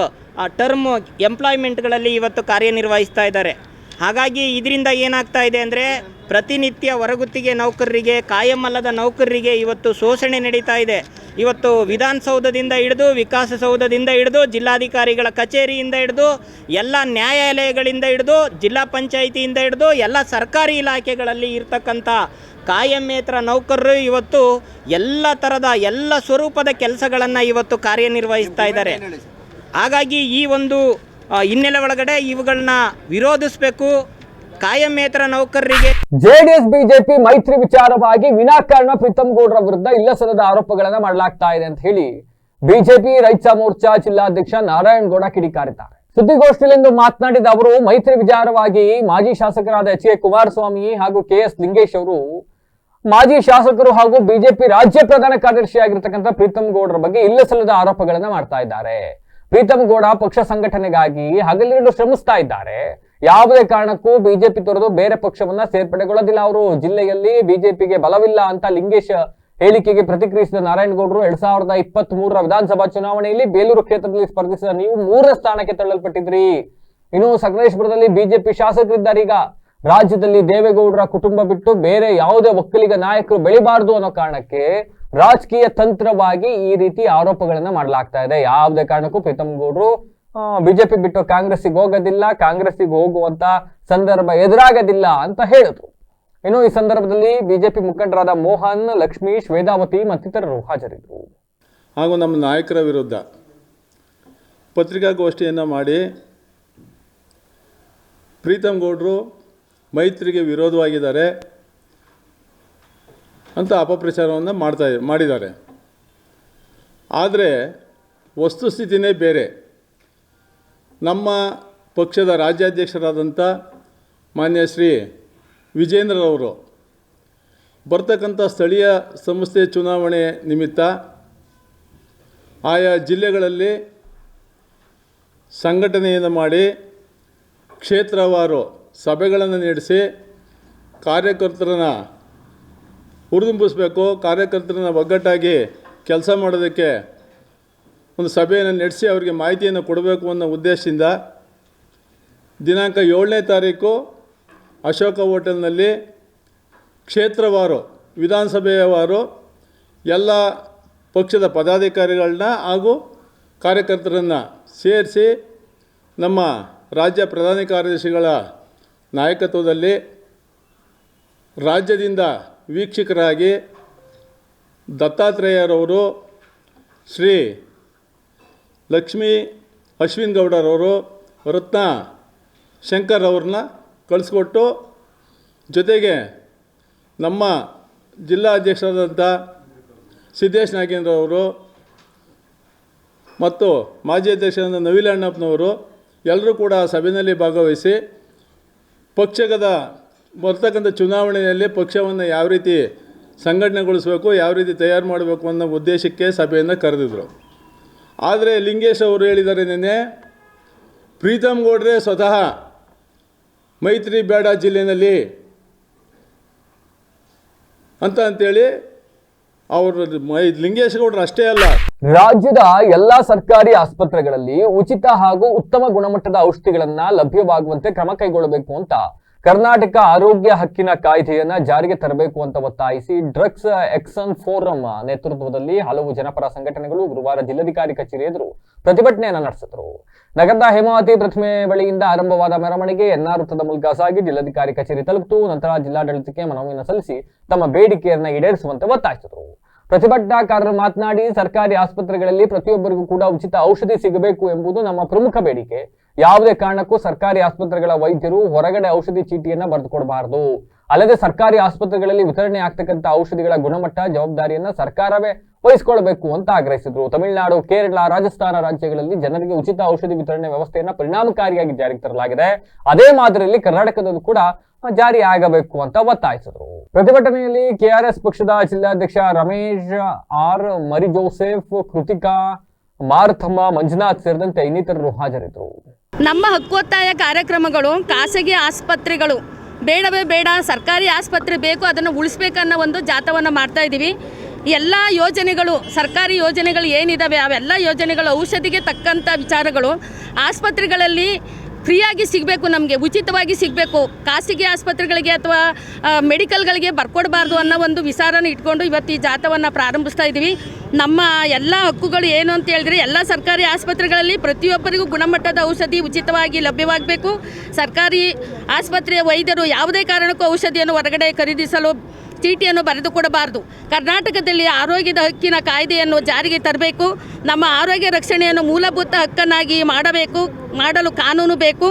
[SPEAKER 9] ಟರ್ಮ್ ಎಂಪ್ಲಾಯ್ಮೆಂಟ್ಗಳಲ್ಲಿ ಇವತ್ತು ಕಾರ್ಯನಿರ್ವಹಿಸ್ತಾ ಇದ್ದಾರೆ. ಹಾಗಾಗಿ ಇದರಿಂದ ಏನಾಗ್ತಾ ಇದೆ ಅಂದರೆ ಪ್ರತಿನಿತ್ಯ ಹೊರಗುತ್ತಿಗೆ ನೌಕರರಿಗೆ, ಕಾಯಂ ಅಲ್ಲದ ನೌಕರರಿಗೆ ಇವತ್ತು ಶೋಷಣೆ ನಡೀತಾ ಇದೆ. ಇವತ್ತು ವಿಧಾನಸೌಧದಿಂದ ಹಿಡಿದು, ವಿಕಾಸಸೌಧದಿಂದ ಹಿಡಿದು, ಜಿಲ್ಲಾಧಿಕಾರಿಗಳ ಕಚೇರಿಯಿಂದ ಹಿಡಿದು, ಎಲ್ಲ ನ್ಯಾಯಾಲಯಗಳಿಂದ ಹಿಡಿದು, ಜಿಲ್ಲಾ ಪಂಚಾಯಿತಿಯಿಂದ ಹಿಡಿದು ಎಲ್ಲ ಸರ್ಕಾರಿ ಇಲಾಖೆಗಳಲ್ಲಿ ಇರ್ತಕ್ಕಂಥ ಕಾಯಮೇತರ ನೌಕರರು ಇವತ್ತು ಎಲ್ಲ ಥರದ ಎಲ್ಲ ಸ್ವರೂಪದ ಕೆಲಸಗಳನ್ನು ಇವತ್ತು ಕಾರ್ಯನಿರ್ವಹಿಸ್ತಾ ಇದ್ದಾರೆ. ಹಾಗಾಗಿ ಈ ಒಂದು ಹಿನ್ನೆಲೆ ಒಳಗಡೆ ಇವುಗಳನ್ನ ವಿರೋಧಿಸಬೇಕು. ಕಾಯಮೇತರ ನೌಕರರಿಗೆ
[SPEAKER 1] ಜೆಡಿಎಸ್ ಬಿಜೆಪಿ ಮೈತ್ರಿ ವಿಚಾರವಾಗಿ ವಿನಾಕಾರಣ ಪ್ರೀತಮ್ ಗೌಡ್ರ ವಿರುದ್ಧ ಇಲ್ಲಸಲ್ಲದ ಆರೋಪಗಳನ್ನ ಮಾಡಲಾಗ್ತಾ ಇದೆ ಅಂತ ಹೇಳಿ ಬಿಜೆಪಿ ರೈತ ಮೋರ್ಚಾ ಜಿಲ್ಲಾಧ್ಯಕ್ಷ ನಾರಾಯಣಗೌಡ ಕಿಡಿಕಾರಿದ್ದಾರೆ. ಸುದ್ದಿಗೋಷ್ಠಿಯಲ್ಲಿಂದು ಮಾತನಾಡಿದ ಅವರು, ಮೈತ್ರಿ ವಿಚಾರವಾಗಿ ಮಾಜಿ ಶಾಸಕರಾದ ಎಚ್ ಕೆ ಕುಮಾರಸ್ವಾಮಿ ಹಾಗೂ KS ಲಿಂಗೇಶ್ ಅವರು ಮಾಜಿ ಶಾಸಕರು ಹಾಗೂ ಬಿಜೆಪಿ ರಾಜ್ಯ ಪ್ರಧಾನ ಕಾರ್ಯದರ್ಶಿಯಾಗಿರ್ತಕ್ಕಂಥ ಪ್ರೀತಮ್ ಗೌಡ್ರ ಬಗ್ಗೆ ಇಲ್ಲಸಲ್ಲದ ಆರೋಪಗಳನ್ನ ಮಾಡ್ತಾ ಇದ್ದಾರೆ. ಪ್ರೀತಮ್ ಗೌಡ ಪಕ್ಷ ಸಂಘಟನೆಗಾಗಿ ಹಗಲಿರುಳು ಶ್ರಮಿಸ್ತಾ ಇದ್ದಾರೆ. ಯಾವುದೇ ಕಾರಣಕ್ಕೂ ಬಿಜೆಪಿ ತೊರೆದು ಬೇರೆ ಪಕ್ಷವನ್ನ ಸೇರ್ಪಡೆಗೊಳ್ಳೋದಿಲ್ಲ. ಅವರು ಜಿಲ್ಲೆಯಲ್ಲಿ ಬಿಜೆಪಿಗೆ ಬಲವಿಲ್ಲ ಅಂತ ಲಿಂಗೇಶ್ ಹೇಳಿಕೆಗೆ ಪ್ರತಿಕ್ರಿಯಿಸಿದ ನಾರಾಯಣಗೌಡರು, 2023ರ ವಿಧಾನಸಭಾ ಚುನಾವಣೆಯಲ್ಲಿ ಬೇಲೂರು ಕ್ಷೇತ್ರದಲ್ಲಿ ಸ್ಪರ್ಧಿಸಿದ ನೀವು 3ನೇ ಸ್ಥಾನಕ್ಕೆ ತಳ್ಳಲ್ಪಟ್ಟಿದ್ರಿ. ಇನ್ನು ಸಕಲೇಶಪುರದಲ್ಲಿ ಬಿಜೆಪಿ ಶಾಸಕರಿದ್ದಾರೆ. ಈಗ ರಾಜ್ಯದಲ್ಲಿ ದೇವೇಗೌಡರ ಕುಟುಂಬ ಬಿಟ್ಟು ಬೇರೆ ಯಾವುದೇ ಒಕ್ಕಲಿಗ ನಾಯಕರು ಬೆಳಿಬಾರದು ಅನ್ನೋ ಕಾರಣಕ್ಕೆ ರಾಜಕೀಯ ತಂತ್ರವಾಗಿ ಈ ರೀತಿ ಆರೋಪಗಳನ್ನ ಮಾಡಲಾಗ್ತಾ ಇದೆ. ಯಾವುದೇ ಕಾರಣಕ್ಕೂ ಪ್ರೀತಮ್ ಗೌಡ್ರು ಬಿಜೆಪಿ ಬಿಟ್ಟು ಕಾಂಗ್ರೆಸ್ಸಿಗೆ ಹೋಗೋದಿಲ್ಲ, ಕಾಂಗ್ರೆಸ್ಸಿಗೆ ಹೋಗುವಂತ ಸಂದರ್ಭ ಎದುರಾಗೋದಿಲ್ಲ ಅಂತ ಹೇಳಿದ್ರು. ಇನ್ನು ಈ ಸಂದರ್ಭದಲ್ಲಿ ಬಿಜೆಪಿ ಮುಖಂಡರಾದ ಮೋಹನ್, ಲಕ್ಷ್ಮೀಶ್, ವೇದಾವತಿ ಮತ್ತಿತರರು ಹಾಜರಿದ್ದರು.
[SPEAKER 10] ಹಾಗೂ ನಮ್ಮ ನಾಯಕರ ವಿರುದ್ಧ ಪತ್ರಿಕಾಗೋಷ್ಠಿಯನ್ನು ಮಾಡಿ ಪ್ರೀತಮ್ ಗೌಡ್ರು ಮೈತ್ರಿಗೆ ವಿರೋಧವಾಗಿದ್ದಾರೆ ಅಂತ ಅಪಪ್ರಚಾರವನ್ನು ಮಾಡಿದ್ದಾರೆ. ಆದರೆ ವಸ್ತುಸ್ಥಿತಿನೇ ಬೇರೆ. ನಮ್ಮ ಪಕ್ಷದ ರಾಜ್ಯಾಧ್ಯಕ್ಷರಾದಂಥ ಮಾನ್ಯ ಶ್ರೀ ವಿಜೇಂದ್ರರವರು ಬರ್ತಕ್ಕಂಥ ಸ್ಥಳೀಯ ಸಂಸ್ಥೆ ಚುನಾವಣೆ ನಿಮಿತ್ತ ಆಯಾ ಜಿಲ್ಲೆಗಳಲ್ಲಿ ಸಂಘಟನೆಯನ್ನು ಮಾಡಿ ಕ್ಷೇತ್ರವಾರು ಸಭೆಗಳನ್ನು ನಡೆಸಿ ಕಾರ್ಯಕರ್ತರನ್ನು ಹುರಿದುಂಬಿಸಬೇಕು, ಕಾರ್ಯಕರ್ತರನ್ನು ಒಗ್ಗಟ್ಟಾಗಿ ಕೆಲಸ ಮಾಡೋದಕ್ಕೆ ಒಂದು ಸಭೆಯನ್ನು ನಡೆಸಿ ಅವರಿಗೆ ಮಾಹಿತಿಯನ್ನು ಕೊಡಬೇಕು ಅನ್ನೋ ಉದ್ದೇಶದಿಂದ ದಿನಾಂಕ 7ನೇ ತಾರೀಕು ಅಶೋಕ ಹೋಟೆಲ್ನಲ್ಲಿ ಕ್ಷೇತ್ರವಾರು, ವಿಧಾನಸಭೆಯವಾರು ಎಲ್ಲ ಪಕ್ಷದ ಪದಾಧಿಕಾರಿಗಳನ್ನ ಹಾಗೂ ಕಾರ್ಯಕರ್ತರನ್ನು ಸೇರಿಸಿ ನಮ್ಮ ರಾಜ್ಯ ಪ್ರಧಾನ ಕಾರ್ಯದರ್ಶಿಗಳ ನಾಯಕತ್ವದಲ್ಲಿ ರಾಜ್ಯದಿಂದ ವೀಕ್ಷಕರಾಗಿ ದತ್ತಾತ್ರೇಯರವರು, ಶ್ರೀ ಲಕ್ಷ್ಮೀ ಅಶ್ವಿನ್ ಗೌಡರವರು, ರತ್ನ ಶಂಕರ್ ಅವ್ರನ್ನ ಕಳಿಸ್ಕೊಟ್ಟು, ಜೊತೆಗೆ ನಮ್ಮ ಜಿಲ್ಲಾ ಅಧ್ಯಕ್ಷರಾದಂಥ ಸಿದ್ದೇಶ್ ನಾಗೇಂದ್ರ ಅವರು ಮತ್ತು ಮಾಜಿ ಅಧ್ಯಕ್ಷರಾದ ನವೀಲ್ ಅಣ್ಣಪ್ಪನವರು ಎಲ್ಲರೂ ಕೂಡ ಸಭೆಯಲ್ಲಿ ಭಾಗವಹಿಸಿ ಪಕ್ಷದ ಬರ್ತಕ್ಕಂಥ ಚುನಾವಣೆಯಲ್ಲಿ ಪಕ್ಷವನ್ನು ಯಾವ ರೀತಿ ಸಂಘಟನೆಗೊಳಿಸಬೇಕು, ಯಾವ ರೀತಿ ತಯಾರು ಮಾಡಬೇಕು ಅನ್ನೋ ಉದ್ದೇಶಕ್ಕೆ ಸಭೆಯನ್ನು ಕರೆದಿದ್ರು. ಆದರೆ ಲಿಂಗೇಶ್ ಅವರು ಹೇಳಿದ್ದಾರೆ ನಿನ್ನೆ, ಪ್ರೀತಮ್ ಗೌಡ್ರೆ ಸ್ವತಃ ಮೈತ್ರಿ ಬೇಡ ಜಿಲ್ಲೆಯಲ್ಲಿ ಅಂತೇಳಿ ಅವರು ಲಿಂಗೇಶ್ ಗೌಡ್ರು ಅಷ್ಟೇ ಅಲ್ಲ,
[SPEAKER 1] ರಾಜ್ಯದ ಎಲ್ಲಾ ಸರ್ಕಾರಿ ಆಸ್ಪತ್ರೆಗಳಲ್ಲಿ ಉಚಿತ ಹಾಗೂ ಉತ್ತಮ ಗುಣಮಟ್ಟದ ಔಷಧಿಗಳನ್ನ ಲಭ್ಯವಾಗುವಂತೆ ಕ್ರಮ ಕೈಗೊಳ್ಳಬೇಕು ಅಂತ ಕರ್ನಾಟಕ ಆರೋಗ್ಯ ಹಕ್ಕಿನ ಕಾಯ್ದೆಯನ್ನ ಜಾರಿಗೆ ತರಬೇಕು ಅಂತ ಒತ್ತಾಯಿಸಿ ಡ್ರಗ್ಸ್ ಆಕ್ಷನ್ ಫೋರಂ ನೇತೃತ್ವದಲ್ಲಿ ಹಲವು ಜನಪರ ಸಂಘಟನೆಗಳು ಗುರುವಾರ ಜಿಲ್ಲಾಧಿಕಾರಿ ಕಚೇರಿ ಎದುರು ಪ್ರತಿಭಟನೆಯನ್ನು ನಡೆಸಿದರು. ನಗರದ ಹೇಮಾವತಿ ಪ್ರತಿಮೆ ಬಳಿಯಿಂದ ಆರಂಭವಾದ ಮೆರವಣಿಗೆ ಎನ್ಆರ್ ವೃತ್ತದ ಮೂಲಕ ಸಾಗಿ ಜಿಲ್ಲಾಧಿಕಾರಿ ಕಚೇರಿ ತಲುಪಿತು. ನಂತರ ಜಿಲ್ಲಾಡಳಿತಕ್ಕೆ ಮನವಿಯನ್ನು ಸಲ್ಲಿಸಿ ತಮ್ಮ ಬೇಡಿಕೆಯನ್ನು ಈಡೇರಿಸುವಂತೆ ಒತ್ತಾಯಿಸಿದರು. ಪ್ರತಿಭಟನಾಕಾರರು ಮಾತನಾಡಿ, ಸರ್ಕಾರಿ ಆಸ್ಪತ್ರೆಗಳಲ್ಲಿ ಪ್ರತಿಯೊಬ್ಬರಿಗೂ ಕೂಡ ಉಚಿತ ಔಷಧಿ ಸಿಗಬೇಕು ಎಂಬುದು ನಮ್ಮ ಪ್ರಮುಖ ಬೇಡಿಕೆ. ಯಾವುದೇ ಕಾರಣಕ್ಕೂ ಸರ್ಕಾರಿ ಆಸ್ಪತ್ರೆಗಳ ವೈದ್ಯರು ಹೊರಗಡೆ ಔಷಧಿ ಚೀಟಿಯನ್ನ ಬರೆದುಕೊಡಬಾರದು. ಅಲ್ಲದೆ ಸರ್ಕಾರಿ ಆಸ್ಪತ್ರೆಗಳಲ್ಲಿ ವಿತರಣೆ ಆಗ್ತಕ್ಕಂಥ ಔಷಧಿಗಳ ಗುಣಮಟ್ಟ ಜವಾಬ್ದಾರಿಯನ್ನ ಸರ್ಕಾರವೇ ವಹಿಸಿಕೊಳ್ಳಬೇಕು ಅಂತ ಆಗ್ರಹಿಸಿದ್ರು. ತಮಿಳುನಾಡು, ಕೇರಳ, ರಾಜಸ್ಥಾನ ರಾಜ್ಯಗಳಲ್ಲಿ ಜನರಿಗೆ ಉಚಿತ ಔಷಧಿ ವಿತರಣೆ ವ್ಯವಸ್ಥೆಯನ್ನ ಪರಿಣಾಮಕಾರಿಯಾಗಿ ಜಾರಿಗೆ ತರಲಾಗಿದೆ. ಅದೇ ಮಾದರಿಯಲ್ಲಿ ಕರ್ನಾಟಕದಲ್ಲೂ ಕೂಡ ಜಾರಿ ಆಗಬೇಕು ಅಂತ ಒತ್ತಾಯಿಸಿದರು. ಪ್ರತಿಭಟನೆಯಲ್ಲಿ ಕೆಆರ್ಎಸ್ ಪಕ್ಷದ ಜಿಲ್ಲಾಧ್ಯಕ್ಷ ರಮೇಶ್ ಆರ್, ಮರಿ ಜೋಸೆಫ್, ಕೃತಿಕಾ, ಮಾರ್ಥಮ್ಮ, ಮಂಜುನಾಥ್ ಸೇರಿದಂತೆ ಇನ್ನಿತರರು ಹಾಜರಿದ್ದರು.
[SPEAKER 11] ನಮ್ಮ ಹಕ್ಕೊತ್ತಾಯ ಕಾರ್ಯಕ್ರಮಗಳು ಖಾಸಗಿ ಆಸ್ಪತ್ರೆಗಳು ಬೇಡವೇ ಬೇಡ, ಸರ್ಕಾರಿ ಆಸ್ಪತ್ರೆ ಬೇಕು, ಅದನ್ನು ಉಳಿಸ್ಬೇಕನ್ನೋ ಒಂದು ಜಾಥವನ್ನು ಮಾಡ್ತಾ ಇದ್ದೀವಿ. ಎಲ್ಲ ಯೋಜನೆಗಳು, ಸರ್ಕಾರಿ ಯೋಜನೆಗಳು ಏನಿದ್ದಾವೆ ಅವೆಲ್ಲ ಯೋಜನೆಗಳು ಔಷಧಿಗೆ ತಕ್ಕಂಥ ವಿಚಾರಗಳು ಆಸ್ಪತ್ರೆಗಳಲ್ಲಿ ಫ್ರೀಯಾಗಿ ಸಿಗಬೇಕು, ನಮಗೆ ಉಚಿತವಾಗಿ ಸಿಗಬೇಕು. ಖಾಸಗಿ ಆಸ್ಪತ್ರೆಗಳಿಗೆ ಅಥವಾ ಮೆಡಿಕಲ್ಗಳಿಗೆ ಬರ್ಕೊಡ್ಬಾರ್ದು ಅನ್ನೋ ಒಂದು ವಿಚಾರನ ಇಟ್ಕೊಂಡು ಇವತ್ತು ಈ ಜಾಥಾವನ್ನು ಪ್ರಾರಂಭಿಸ್ತಾ ಇದ್ದೀವಿ. ನಮ್ಮ ಎಲ್ಲ ಹಕ್ಕುಗಳು ಏನು ಅಂತ ಹೇಳಿದ್ರೆ, ಎಲ್ಲ ಸರ್ಕಾರಿ ಆಸ್ಪತ್ರೆಗಳಲ್ಲಿ ಪ್ರತಿಯೊಬ್ಬರಿಗೂ ಗುಣಮಟ್ಟದ ಔಷಧಿ ಉಚಿತವಾಗಿ ಲಭ್ಯವಾಗಬೇಕು. ಸರ್ಕಾರಿ ಆಸ್ಪತ್ರೆಯ ವೈದ್ಯರು ಯಾವುದೇ ಕಾರಣಕ್ಕೂ ಔಷಧಿಯನ್ನು ಹೊರಗಡೆ ಖರೀದಿಸಲು ಚೀಟಿಯನ್ನು ಬರೆದುಕೊಡಬಾರ್ದು. ಕರ್ನಾಟಕದಲ್ಲಿ ಆರೋಗ್ಯದ ಹಕ್ಕಿನ ಕಾಯ್ದೆಯನ್ನು ಜಾರಿಗೆ ತರಬೇಕು. ನಮ್ಮ ಆರೋಗ್ಯ ರಕ್ಷಣೆಯನ್ನು ಮೂಲಭೂತ ಹಕ್ಕನ್ನಾಗಿ ಮಾಡಲು ಕಾನೂನು ಬೇಕು.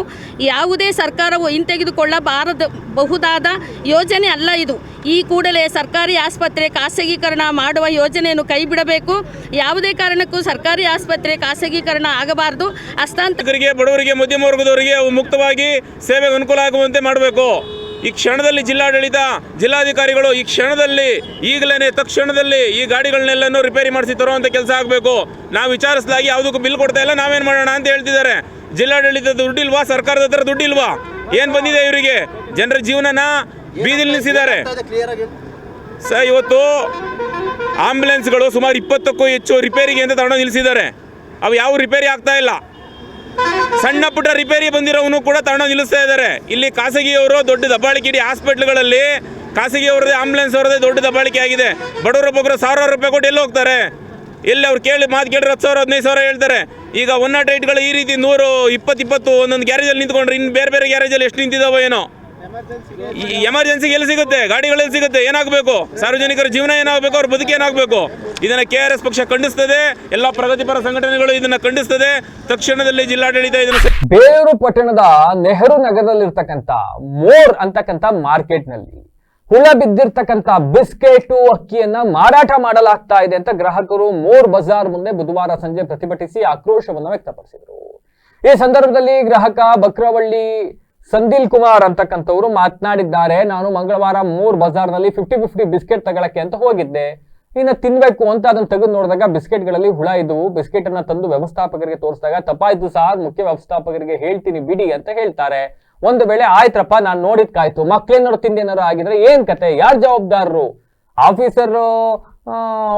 [SPEAKER 11] ಯಾವುದೇ ಸರ್ಕಾರವು ಹಿಂತೆಗೆದುಕೊಳ್ಳಬಹುದಾದ ಯೋಜನೆ ಅಲ್ಲ ಇದು. ಈ ಕೂಡಲೇ ಸರ್ಕಾರಿ ಆಸ್ಪತ್ರೆ ಖಾಸಗೀಕರಣ ಮಾಡುವ ಯೋಜನೆಯನ್ನು ಕೈ ಬಿಡಬೇಕು. ಯಾವುದೇ ಕಾರಣಕ್ಕೂ ಸರ್ಕಾರಿ ಆಸ್ಪತ್ರೆ ಖಾಸಗೀಕರಣ ಆಗಬಾರದು.
[SPEAKER 12] ಹಸ್ತಾಂತರಿಗೆ, ಬಡವರಿಗೆ, ಮಧ್ಯಮ ವರ್ಗದವರಿಗೆ ಮುಕ್ತವಾಗಿ ಸೇವೆಗೆ ಅನುಕೂಲ ಆಗುವಂತೆ ಮಾಡಬೇಕು. ಈ ಕ್ಷಣದಲ್ಲಿ ಜಿಲ್ಲಾಡಳಿತ, ಜಿಲ್ಲಾಧಿಕಾರಿಗಳು ಈ ಕ್ಷಣದಲ್ಲಿ ಈಗಲೇ ತಕ್ಷಣದಲ್ಲಿ ಈ ಗಾಡಿಗಳನ್ನೆಲ್ಲನೂ ರಿಪೇರಿ ಮಾಡಿಸಿ ತರುವಂಥ ಕೆಲಸ ಆಗಬೇಕು. ನಾವು ವಿಚಾರಿಸಲಾಗಿ ಯಾವುದಕ್ಕೂ ಬಿಲ್ ಕೊಡ್ತಾ ಇಲ್ಲ, ನಾವೇನು ಮಾಡೋಣ ಅಂತ ಹೇಳ್ತಿದ್ದಾರೆ. ಜಿಲ್ಲಾಡಳಿತದ ದುಡ್ಡಿಲ್ವಾ? ಸರ್ಕಾರದ ಹತ್ರ ದುಡ್ಡಿಲ್ವಾ? ಏನು ಬಂದಿದೆ ಇವರಿಗೆ? ಜನರ ಜೀವನನ ಬೀದಿಲಿ ನಿಲ್ಲಿಸಿದ್ದಾರೆ. ಇವತ್ತು ಆಂಬ್ಯುಲೆನ್ಸ್ಗಳು ಸುಮಾರು 20ಕ್ಕೂ ಹೆಚ್ಚು ರಿಪೇರಿಗೆ ಅಂತ ತಗೊಂಡು ನಿಲ್ಲಿಸಿದ್ದಾರೆ. ಅವು ಯಾವ ರಿಪೇರಿ ಆಗ್ತಾ ಇಲ್ಲ. ಸಣ್ಣ ಪುಟ್ಟ ರಿಪೇರಿ ಬಂದಿರೋವನು ಕೂಡ ತಗೊಂಡು ನಿಲ್ಲಿಸ್ತಾ ಇದ್ದಾರೆ. ಇಲ್ಲಿ ಖಾಸಗಿಯವರು ದೊಡ್ಡ ದಬ್ಬಾಳಿಕೆ, ಇಡೀ ಹಾಸ್ಪಿಟ್ಲ್ಗಳಲ್ಲಿ ಖಾಸಗಿಯವರದೇ ಆಂಬುಲೆನ್ಸ್ ಅವರದೇ ದೊಡ್ಡ ದಬ್ಬಾಳಿಕೆ ಆಗಿದೆ. ಬಡವರೊಬ್ಬೊಬ್ಬರು 1000 ರೂಪಾಯಿ ಕೊಟ್ಟು ಎಲ್ಲಿ ಹೋಗ್ತಾರೆ? ಎಲ್ಲಿ ಅವ್ರು ಮಾತು ಕೇಳಿದ್ರೆ 10,000 15,000 ಹೇಳ್ತಾರೆ. ಈಗ 108ಗಳು ಈ ರೀತಿ 120 ಒಂದೊಂದು ಗ್ಯಾರೇಜಲ್ಲಿ ನಿಂತ್ಕೊಂಡ್ರೆ ಇನ್ನು ಬೇರೆ ಬೇರೆ ಗ್ಯಾರೇಜಲ್ಲಿ ಎಷ್ಟು ನಿಂತಿದ್ದಾವೋ ಏನೋ. ಎಮರ್ಜೆನ್ಸಿಗೆ ಎಲ್ಲಿ ಸಿಗುತ್ತೆ? ಗಾಡಿಗಳಲ್ಲಿ ಸಿಗುತ್ತೆ. ಏನಾಗಬೇಕು? ಸಾರ್ವಜನಿಕರ ಜೀವನ ಏನಾಗಬೇಕು? ಅವ್ರ ಬದುಕು ಏನಾಗಬೇಕು? ಇದನ್ನು KRS ಪಕ್ಷ ಖಂಡಿಸ್ತದೆ. ಎಲ್ಲ ಪ್ರಗತಿಪರ ಸಂಘಟನೆಗಳು ಇದನ್ನು ಖಂಡಿಸ್ತದೆ. ತಕ್ಷಣದಲ್ಲಿ ಜಿಲ್ಲಾಡಳಿತ ಇದನ್ನು
[SPEAKER 1] ಬೇಲೂರು ಪಟ್ಟಣದ ನೆಹರು ನಗರದಲ್ಲಿರ್ತಕ್ಕಂಥ ಮೋರ್ ಅಂತಕ್ಕಂಥ ಮಾರ್ಕೆಟ್ ನಲ್ಲಿ ಹುಳ ಬಿದ್ದಿರ್ತಕ್ಕಂಥ ಬಿಸ್ಕೆಟು ಅಕ್ಕಿಯನ್ನ ಮಾರಾಟ ಮಾಡಲಾಗ್ತಾ ಇದೆ ಅಂತ ಗ್ರಾಹಕರು ಮೋರ್ ಬಜಾರ್ ಮುಂದೆ ಬುಧವಾರ ಸಂಜೆ ಪ್ರತಿಭಟಿಸಿ ಆಕ್ರೋಶವನ್ನು ವ್ಯಕ್ತಪಡಿಸಿದರು. ಈ ಸಂದರ್ಭದಲ್ಲಿ ಗ್ರಾಹಕ ಬಕ್ರವಳ್ಳಿ ಸಂದಿಲ್ ಕುಮಾರ್ ಅಂತಕ್ಕಂಥವ್ರು ಮಾತನಾಡಿದ್ದಾರೆ. ನಾನು ಮಂಗಳವಾರ ಮೋರ್ ಬಜಾರ್ನಲ್ಲಿ 50-50 ಬಿಸ್ಕೆಟ್ ತಗೊಳಕ್ಕೆ ಅಂತ ಹೋಗಿದ್ದೆ. ಇನ್ನು ತಿನ್ಬೇಕು ಅಂತ ಅದನ್ನ ತೆಗೆದು ನೋಡಿದಾಗ ಬಿಸ್ಕೆಟ್ಗಳಲ್ಲಿ ಹುಳ ಇದ್ವು. ಬಿಸ್ಕೆಟ್ ಅನ್ನ ತಂದು ವ್ಯವಸ್ಥಾಪಕರಿಗೆ ತೋರಿಸಿದಾಗ ತಪ್ಪಾಯ್ತು ಸರ್, ಮುಖ್ಯ ವ್ಯವಸ್ಥಾಪಕರಿಗೆ ಹೇಳ್ತೀನಿ ಬಿಡಿ ಅಂತ ಹೇಳ್ತಾರೆ. ಒಂದು ವೇಳೆ ಆಯ್ತ್ರಪ್ಪ, ನಾನು ನೋಡಿದ್ಕಾಯ್ತು, ಮಕ್ಳೇನಾರು ತಿಂದೇನಾರು ಆಗಿದ್ರೆ ಏನ್ ಕತೆ? ಯಾರು ಜವಾಬ್ದಾರರು? ಆಫೀಸರ್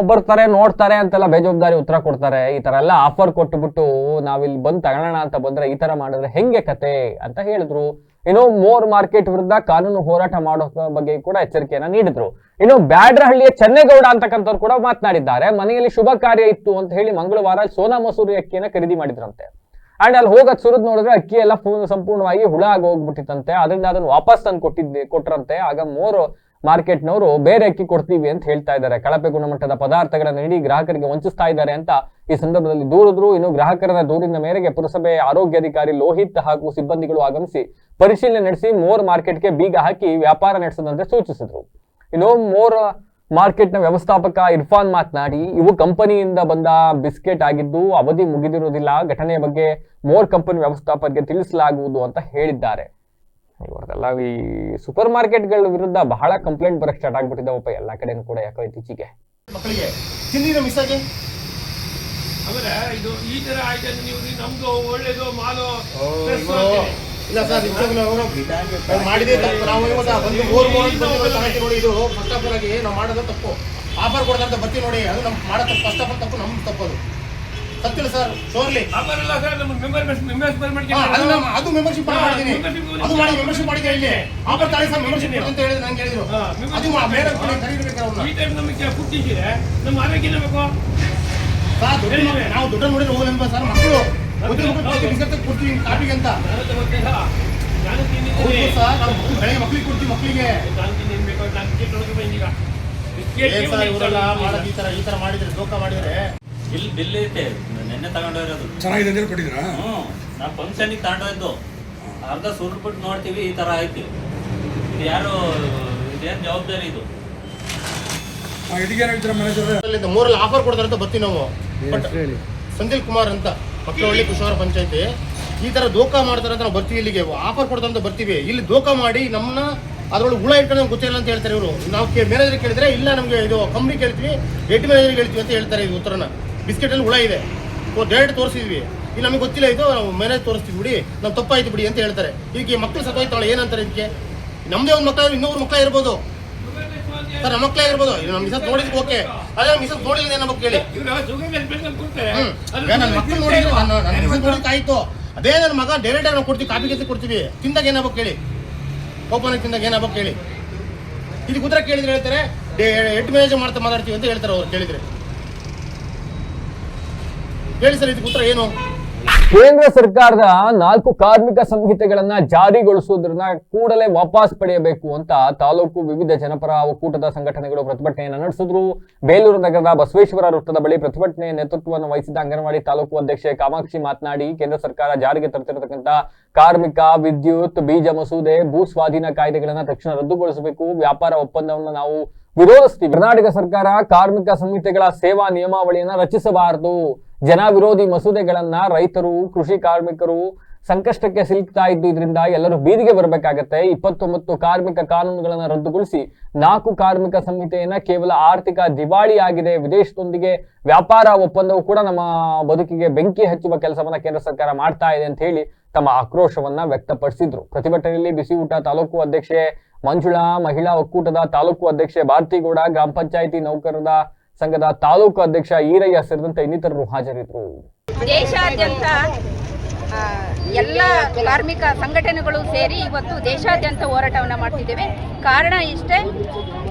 [SPEAKER 1] ಬರ್ತಾರೆ, ನೋಡ್ತಾರೆ ಅಂತೆಲ್ಲ ಬೇಜವಾಬ್ದಾರಿ ಉತ್ತರ ಕೊಡ್ತಾರೆ. ಈ ತರ ಎಲ್ಲ ಆಫರ್ ಕೊಟ್ಟುಬಿಟ್ಟು ನಾವಿಲ್ಲಿ ಬಂದು ತಗೊಳ್ಳೋಣ ಅಂತ ಬಂದ್ರೆ ಈ ತರ ಮಾಡಿದ್ರೆ ಹೆಂಗೆ ಕತೆ ಅಂತ ಹೇಳಿದ್ರು. ಇನ್ನು ಮೋರ್ ಮಾರ್ಕೆಟ್ ವಿರುದ್ಧ ಕಾನೂನು ಹೋರಾಟ ಮಾಡೋ ಬಗ್ಗೆ ಕೂಡ ಎಚ್ಚರಿಕೆಯನ್ನ ನೀಡಿದ್ರು. ಇನ್ನು ಬ್ಯಾಡ್ರಹಳ್ಳಿಯ ಚೆನ್ನೇಗೌಡ ಅಂತಕ್ಕಂಥವ್ರು ಕೂಡ ಮಾತನಾಡಿದ್ದಾರೆ. ಮನೆಯಲ್ಲಿ ಶುಭ ಕಾರ್ಯ ಇತ್ತು ಅಂತ ಹೇಳಿ ಮಂಗಳವಾರ ಸೋನಾ ಮಸೂರಿ ಅಕ್ಕಿಯನ್ನ ಖರೀದಿ ಮಾಡಿದ್ರಂತೆ. ಅಂಡ್ ಅಲ್ಲಿ ಹೋಗೋದ್ ಸುರಿದ್ ನೋಡಿದ್ರೆ ಅಕ್ಕಿ ಎಲ್ಲ ಸಂಪೂರ್ಣವಾಗಿ ಹುಳ ಆಗಿ ಹೋಗ್ಬಿಟ್ಟಿತ್ತಂತೆ. ಅದರಿಂದ ಅದನ್ನು ವಾಪಸ್ ತಂದು ಕೊಟ್ರಂತೆ. ಆಗ ಮೋರ್ ಮಾರ್ಕೆಟ್ನವರು ಬೇರೆ ಅಕ್ಕಿ ಕೊಡ್ತೀವಿ ಅಂತ ಹೇಳ್ತಾ ಇದ್ದಾರೆ. ಕಳಪೆ ಗುಣಮಟ್ಟದ ಪದಾರ್ಥಗಳನ್ನ ನೀಡಿ ಗ್ರಾಹಕರಿಗೆ ವಂಚಿಸ್ತಾ ಇದ್ದಾರೆ ಅಂತ ಈ ಸಂದರ್ಭದಲ್ಲಿ ದೂರಿದ್ರು. ಇನ್ನು ಗ್ರಾಹಕರ ದೂರಿನ ಮೇರೆಗೆ ಪುರಸಭೆ ಆರೋಗ್ಯಾಧಿಕಾರಿ ಲೋಹಿತ್ ಹಾಗೂ ಸಿಬ್ಬಂದಿಗಳು ಆಗಮಿಸಿ ಪರಿಶೀಲನೆ ನಡೆಸಿ ಮೋರ್ ಮಾರ್ಕೆಟ್ಗೆ ಬೀಗ ಹಾಕಿ ವ್ಯಾಪಾರ ನಡೆಸದಂತೆ ಸೂಚಿಸಿದ್ರು. ಇನ್ನು ಮೋರ್ ಮಾರ್ಕೆಟ್ ನ ವ್ಯವಸ್ಥಾಪಕ ಇರ್ಫಾನ್ ಮಾತನಾಡಿ, ಇವು ಕಂಪನಿಯಿಂದ ಬಂದ ಬಿಸ್ಕೆಟ್ ಆಗಿದ್ದು ಅವಧಿ ಮುಗಿದಿರುವುದಿಲ್ಲ. ಘಟನೆಯ ಬಗ್ಗೆ ಮೋರ್ ಕಂಪನಿ ವ್ಯವಸ್ಥಾಪಕರಿಗೆ ತಿಳಿಸಲಾಗುವುದು ಅಂತ ಹೇಳಿದ್ದಾರೆ. ಇವರದೆಲ್ಲ ಈ ಸೂಪರ್ ಮಾರ್ಕೆಟ್ಗಳ ವಿರುದ್ಧ ಬಹಳ ಕಂಪ್ಲೇಂಟ್ ಬರಕ್ ಸ್ಟಾರ್ಟ್ ಆಗ್ಬಿಟ್ಟಿದ್ದಾವಪ್ಪ ಎಲ್ಲ ಕಡೆನೂ ಕೂಡ. ಯಾಕೋ ಇತ್ತೀಚೆಗೆ
[SPEAKER 8] ಮಕ್ಕಳಿಗೆ ತಿಂದಿರೋ ಮಿಸ್ ಆಗಿ
[SPEAKER 12] ಆಮೇಲೆ ಇದು ಈ ತರ ಆಯ್ತು. ನೀವು ನಮ್ದು ಒಳ್ಳೇದು ಮಾಲು
[SPEAKER 8] ಇಲ್ಲ ಸರ್, ನಾವು ಮಾಡಿದೆ ತಪ್ಪು. ನಾವು ಇವಾಗ ಒಂದು ನೋಡಿ, ಇದು ಫಸ್ಟ್ ಆಫ್ ಆಲ್ ಆಗಿ ನಾವು ಮಾಡೋದು ತಪ್ಪು. ಆಫರ್ ಕೊಡ್ದಂತ ಬರ್ತೀವಿ ನೋಡಿ, ಅದು ನಮ್ಮ ಮಾಡೋದು ಫಸ್ಟ್ ಆಫ್ ಆಲ್ ತಪ್ಪು, ನಮ್ಗೆ ತಪ್ಪದು ಸತ್ತಿಲ್ಲ ಸರ್. ಶೋರ್ಲಿ ಅದು ಮೆಂಬರ್ಶಿಪ್ ಮಾಡಿದ್ದೀನಿ, ಅದು ಮಾಡಿ ಮೆಂಬರ್ಶಿಪ್ ಮಾಡಿದ್ದೆ. ಇಲ್ಲಿ ಆಫರ್ ತಾಳಿ ಸರ್ ಮೆಂಬರ್ಶಿಪ್ ಅಂತ ಹೇಳಿದ್ರೆ ನಂಗೆ ಹೇಳಿದ್ರು. ಅದು ಬೇರೆ ಕರೀಬೇಕು.
[SPEAKER 12] ನಮಗೆ ಕೊಟ್ಟಿದ್ದೀರಾ, ನಮ್ಮ ಆರೋಗ್ಯ ಬೇಕು
[SPEAKER 8] ಸರ್. ನಾವು ದುಡ್ಡು ನೋಡಿದ್ರೆ ಹೋಗಲ್ಲ ಸರ್. ಮಕ್ಕಳು ಕೊಡ್ತೀವಿ ಕಾಪಿಗೆ ಅಂತ ಬೆಳಗ್ಗೆ ಮಕ್ಳಿಗೆ ಕೊಡ್ತೀವಿ. ಮಕ್ಕಳಿಗೆ ಇವರೆಲ್ಲ ಮಾಡೋದು ಈ ತರ ಮಾಡಿದ್ರೆ, ದೋಖ ಮಾಡಿದ್ರೆ
[SPEAKER 13] ಇಲ್ಲಿ ಬಿಲ್ ಐತೆ. ನೆನ್ನೆ ತಗೊಂಡೋಗಿರೋದು
[SPEAKER 14] ಚೆನ್ನಾಗಿದೆ ಅಂತ ಕೊಟ್ಟಿದ್ರಾ?
[SPEAKER 13] ನಾವು ಫಂಕ್ಷನಿಗೆ ತಗೊಂಡೋಗಿದ್ದು ಅರ್ಧ ಸುರ್ಬಿಟ್ಟು ನೋಡ್ತೀವಿ, ಈ ಥರ ಆಯ್ತು. ಇದು ಯಾರು, ಇದೇನು ಜವಾಬ್ದಾರಿ ಇದು?
[SPEAKER 8] ಮೂರಲ್ಲಿ ಆಫರ್ ಕೊಡ್ತಾರೆ ಅಂತ ಬರ್ತೀವಿ ನಾವು. ಬಟ್ ಸಂದಿಲ್ ಕುಮಾರ್ ಅಂತ ಮಕ್ಕಳಹಳ್ಳಿ ಕುಶವಾರ ಪಂಚಾಯತಿ ಈ ತರ ದೋಖ ಮಾಡ್ತಾರೆ ಅಂತ ನಾವು ಬರ್ತೀವಿ. ಇಲ್ಲಿಗೆ ಆಫರ್ ಕೊಡ್ತಾರೆ ಅಂತ ಬರ್ತೀವಿ. ಇಲ್ಲಿ ದೋಖ ಮಾಡಿ ನಮ್ಮನ್ನ ಅದ್ರೊಳಗೆ ಹುಳ ಇಟ್ಕೊಂಡು ನಮ್ಗೆ ಗೊತ್ತಿಲ್ಲ ಅಂತ ಹೇಳ್ತಾರೆ ಇವರು. ನಾವು ಮ್ಯಾನೇಜರ್ ಕೇಳಿದ್ರೆ ಇಲ್ಲ ನಮಗೆ ಇದು ಕಂಪ್ನಿ ಕೇಳ್ತೀವಿ, ಹೆಡ್ ಮ್ಯಾನೇಜರ್ ಹೇಳ್ತೀವಿ ಅಂತ ಹೇಳ್ತಾರೆ. ಇದು ಉತ್ತರನ ಬಿಸ್ಕೆಟಲ್ಲಿ ಹುಳ ಇದೆ, ಡೈರೆಕ್ಟ್ ತೋರಿಸಿದ್ವಿ. ಇಲ್ಲಿ ನಮಗೆ ಗೊತ್ತಿಲ್ಲ, ಇದು ನಾವು ಮ್ಯಾನೇಜ್ ತೋರಿಸ್ತೀವಿ ಬಿಡಿ, ನಾವು ತಪ್ಪಾಯ್ತು ಬಿಡಿ ಅಂತ ಹೇಳ್ತಾರೆ. ಈಗ ಮಕ್ಕಳು ಸತ್ತೋಯ್ತಾಳೆ ಏನಂತಾರೆ ಇದಕ್ಕೆ? ನಮ್ಮದೇ ಒಂದು ಮಕ್ಕಳು, ಇನ್ನೊಬ್ರು ಮಕ್ಕಳ ಇರ್ಬೋದು ಸರ್, ನಮ್ಮ ಮಕ್ಕಳೇ ಇರ್ಬೋದು. ನಮ್ಮ ಮಿಸಸ್ ನೋಡಿದ್ವಿ ಓಕೆ, ಅದೇ ಮಿಸಸ್ ನೋಡಿಲ್ಲ ನಮ್ಮ ಕೇಳಿ. ನನ್ನ ಮಕ್ಕಳು ನೋಡಿದ್ರು, ನನ್ನ ಮಿಸಸ್ ನೋಡಿದ್ ಆಯ್ತು. ಅದೇ ನನ್ನ ಮಗ ಡೈರೆಕ್ಟಾಗಿ ನಾವು ಕೊಡ್ತೀವಿ, ಕಾಪಿ ಕೆತ್ತಿ ಕೊಡ್ತೀವಿ. ತಿಂದಾಗ ಏನಾಗಬೇಕು ಕೇಳಿ, ಓಪನ್ ತಿಂದಾಗ ಏನಾಗಬೇಕು ಕೇಳಿ. ಇದಕ್ಕೆ ಉತ್ತರ ಕೇಳಿದ್ರೆ ಹೇಳ್ತಾರೆ ಹೆಡ್ ಮ್ಯಾನೇಜರ್ ಮಾತಾಡ್ತೀವಿ ಅಂತ ಹೇಳ್ತಾರೆ ಅವ್ರು ಕೇಳಿದ್ರೆ. ಹೇಳಿ ಸರ್, ಇದಕ್ಕೆ ಉತ್ತರ ಏನು?
[SPEAKER 1] ಕೇಂದ್ರ ಸರ್ಕಾರದ 4 ಕಾರ್ಮಿಕ ಸಂಹಿತೆಗಳನ್ನ ಜಾರಿಗೊಳಿಸುವುದನ್ನ ಕೂಡಲೇ ವಾಪಸ್ ಪಡೆಯಬೇಕು ಅಂತ ತಾಲೂಕು ವಿವಿಧ ಜನಪರ ಒಕ್ಕೂಟದ ಸಂಘಟನೆಗಳು ಪ್ರತಿಭಟನೆಯನ್ನು ನಡೆಸಿದ್ರು. ಬೇಲೂರು ನಗರದ ಬಸವೇಶ್ವರ ವೃತ್ತದ ಬಳಿ ಪ್ರತಿಭಟನೆಯ ನೇತೃತ್ವವನ್ನು ವಹಿಸಿದ ಅಂಗನವಾಡಿ ತಾಲೂಕು ಅಧ್ಯಕ್ಷೆ ಕಾಮಾಕ್ಷಿ ಮಾತನಾಡಿ, ಕೇಂದ್ರ ಸರ್ಕಾರ ಜಾರಿಗೆ ತರುತ್ತಿರತಕ್ಕಂಥ ಕಾರ್ಮಿಕ, ವಿದ್ಯುತ್, ಬೀಜ ಮಸೂದೆ, ಭೂ ಸ್ವಾಧೀನ ಕಾಯ್ದೆಗಳನ್ನ ತಕ್ಷಣ ರದ್ದುಗೊಳಿಸಬೇಕು. ವ್ಯಾಪಾರ ಒಪ್ಪಂದವನ್ನು ನಾವು ವಿರೋಧಿಸ್ತೀವಿ. ಕರ್ನಾಟಕ ಸರ್ಕಾರ ಕಾರ್ಮಿಕ ಸಂಹಿತೆಗಳ ಸೇವಾ ನಿಯಮಾವಳಿಯನ್ನ ರಚಿಸಬಾರದು. ಜನ ವಿರೋಧಿ ಮಸೂದೆಗಳನ್ನ ರೈತರು, ಕೃಷಿ ಕಾರ್ಮಿಕರು ಸಂಕಷ್ಟಕ್ಕೆ ಸಿಲುಕ್ತಾ ಇದ್ದು ಇದರಿಂದ ಎಲ್ಲರೂ ಬೀದಿಗೆ ಬರಬೇಕಾಗತ್ತೆ. 29 ಕಾರ್ಮಿಕ ಕಾನೂನುಗಳನ್ನ ರದ್ದುಗೊಳಿಸಿ 4 ಕಾರ್ಮಿಕ ಸಂಹಿತೆಯನ್ನ ಕೇವಲ ಆರ್ಥಿಕ ದಿವಾಳಿ ಆಗಿದೆ. ವಿದೇಶದೊಂದಿಗೆ ವ್ಯಾಪಾರ ಒಪ್ಪಂದವು ಕೂಡ ನಮ್ಮ ಬದುಕಿಗೆ ಬೆಂಕಿ ಹಚ್ಚುವ ಕೆಲಸವನ್ನ ಕೇಂದ್ರ ಸರ್ಕಾರ ಮಾಡ್ತಾ ಇದೆ ಅಂತ ಹೇಳಿ ತಮ್ಮ ಆಕ್ರೋಶವನ್ನ ವ್ಯಕ್ತಪಡಿಸಿದ್ರು. ಪ್ರತಿಭಟನೆಯಲ್ಲಿ ಬಿಸಿ ಊಟ ತಾಲೂಕು ಅಧ್ಯಕ್ಷೆ ಮಂಜುಳಾ, ಮಹಿಳಾ ಒಕ್ಕೂಟದ ತಾಲೂಕು ಅಧ್ಯಕ್ಷೆ ಭಾರತಿಗೌಡ, ಗ್ರಾಮ ಪಂಚಾಯಿತಿ ನೌಕರರ ಸಂಘದ ತಾಲೂಕು ಅಧ್ಯಕ್ಷ ಈರಯ್ಯ ಸೇರಿದಂತೆ ಇನ್ನಿತರರು ಹಾಜರಿದ್ದರು.
[SPEAKER 11] ದೇಶಾದ್ಯಂತ ಎಲ್ಲ ಕಾರ್ಮಿಕ ಸಂಘಟನೆಗಳು ಸೇರಿ ಇವತ್ತು ದೇಶಾದ್ಯಂತ ಹೋರಾಟವನ್ನು ಮಾಡ್ತಿದ್ದೇವೆ. ಕಾರಣ ಇಷ್ಟೇ,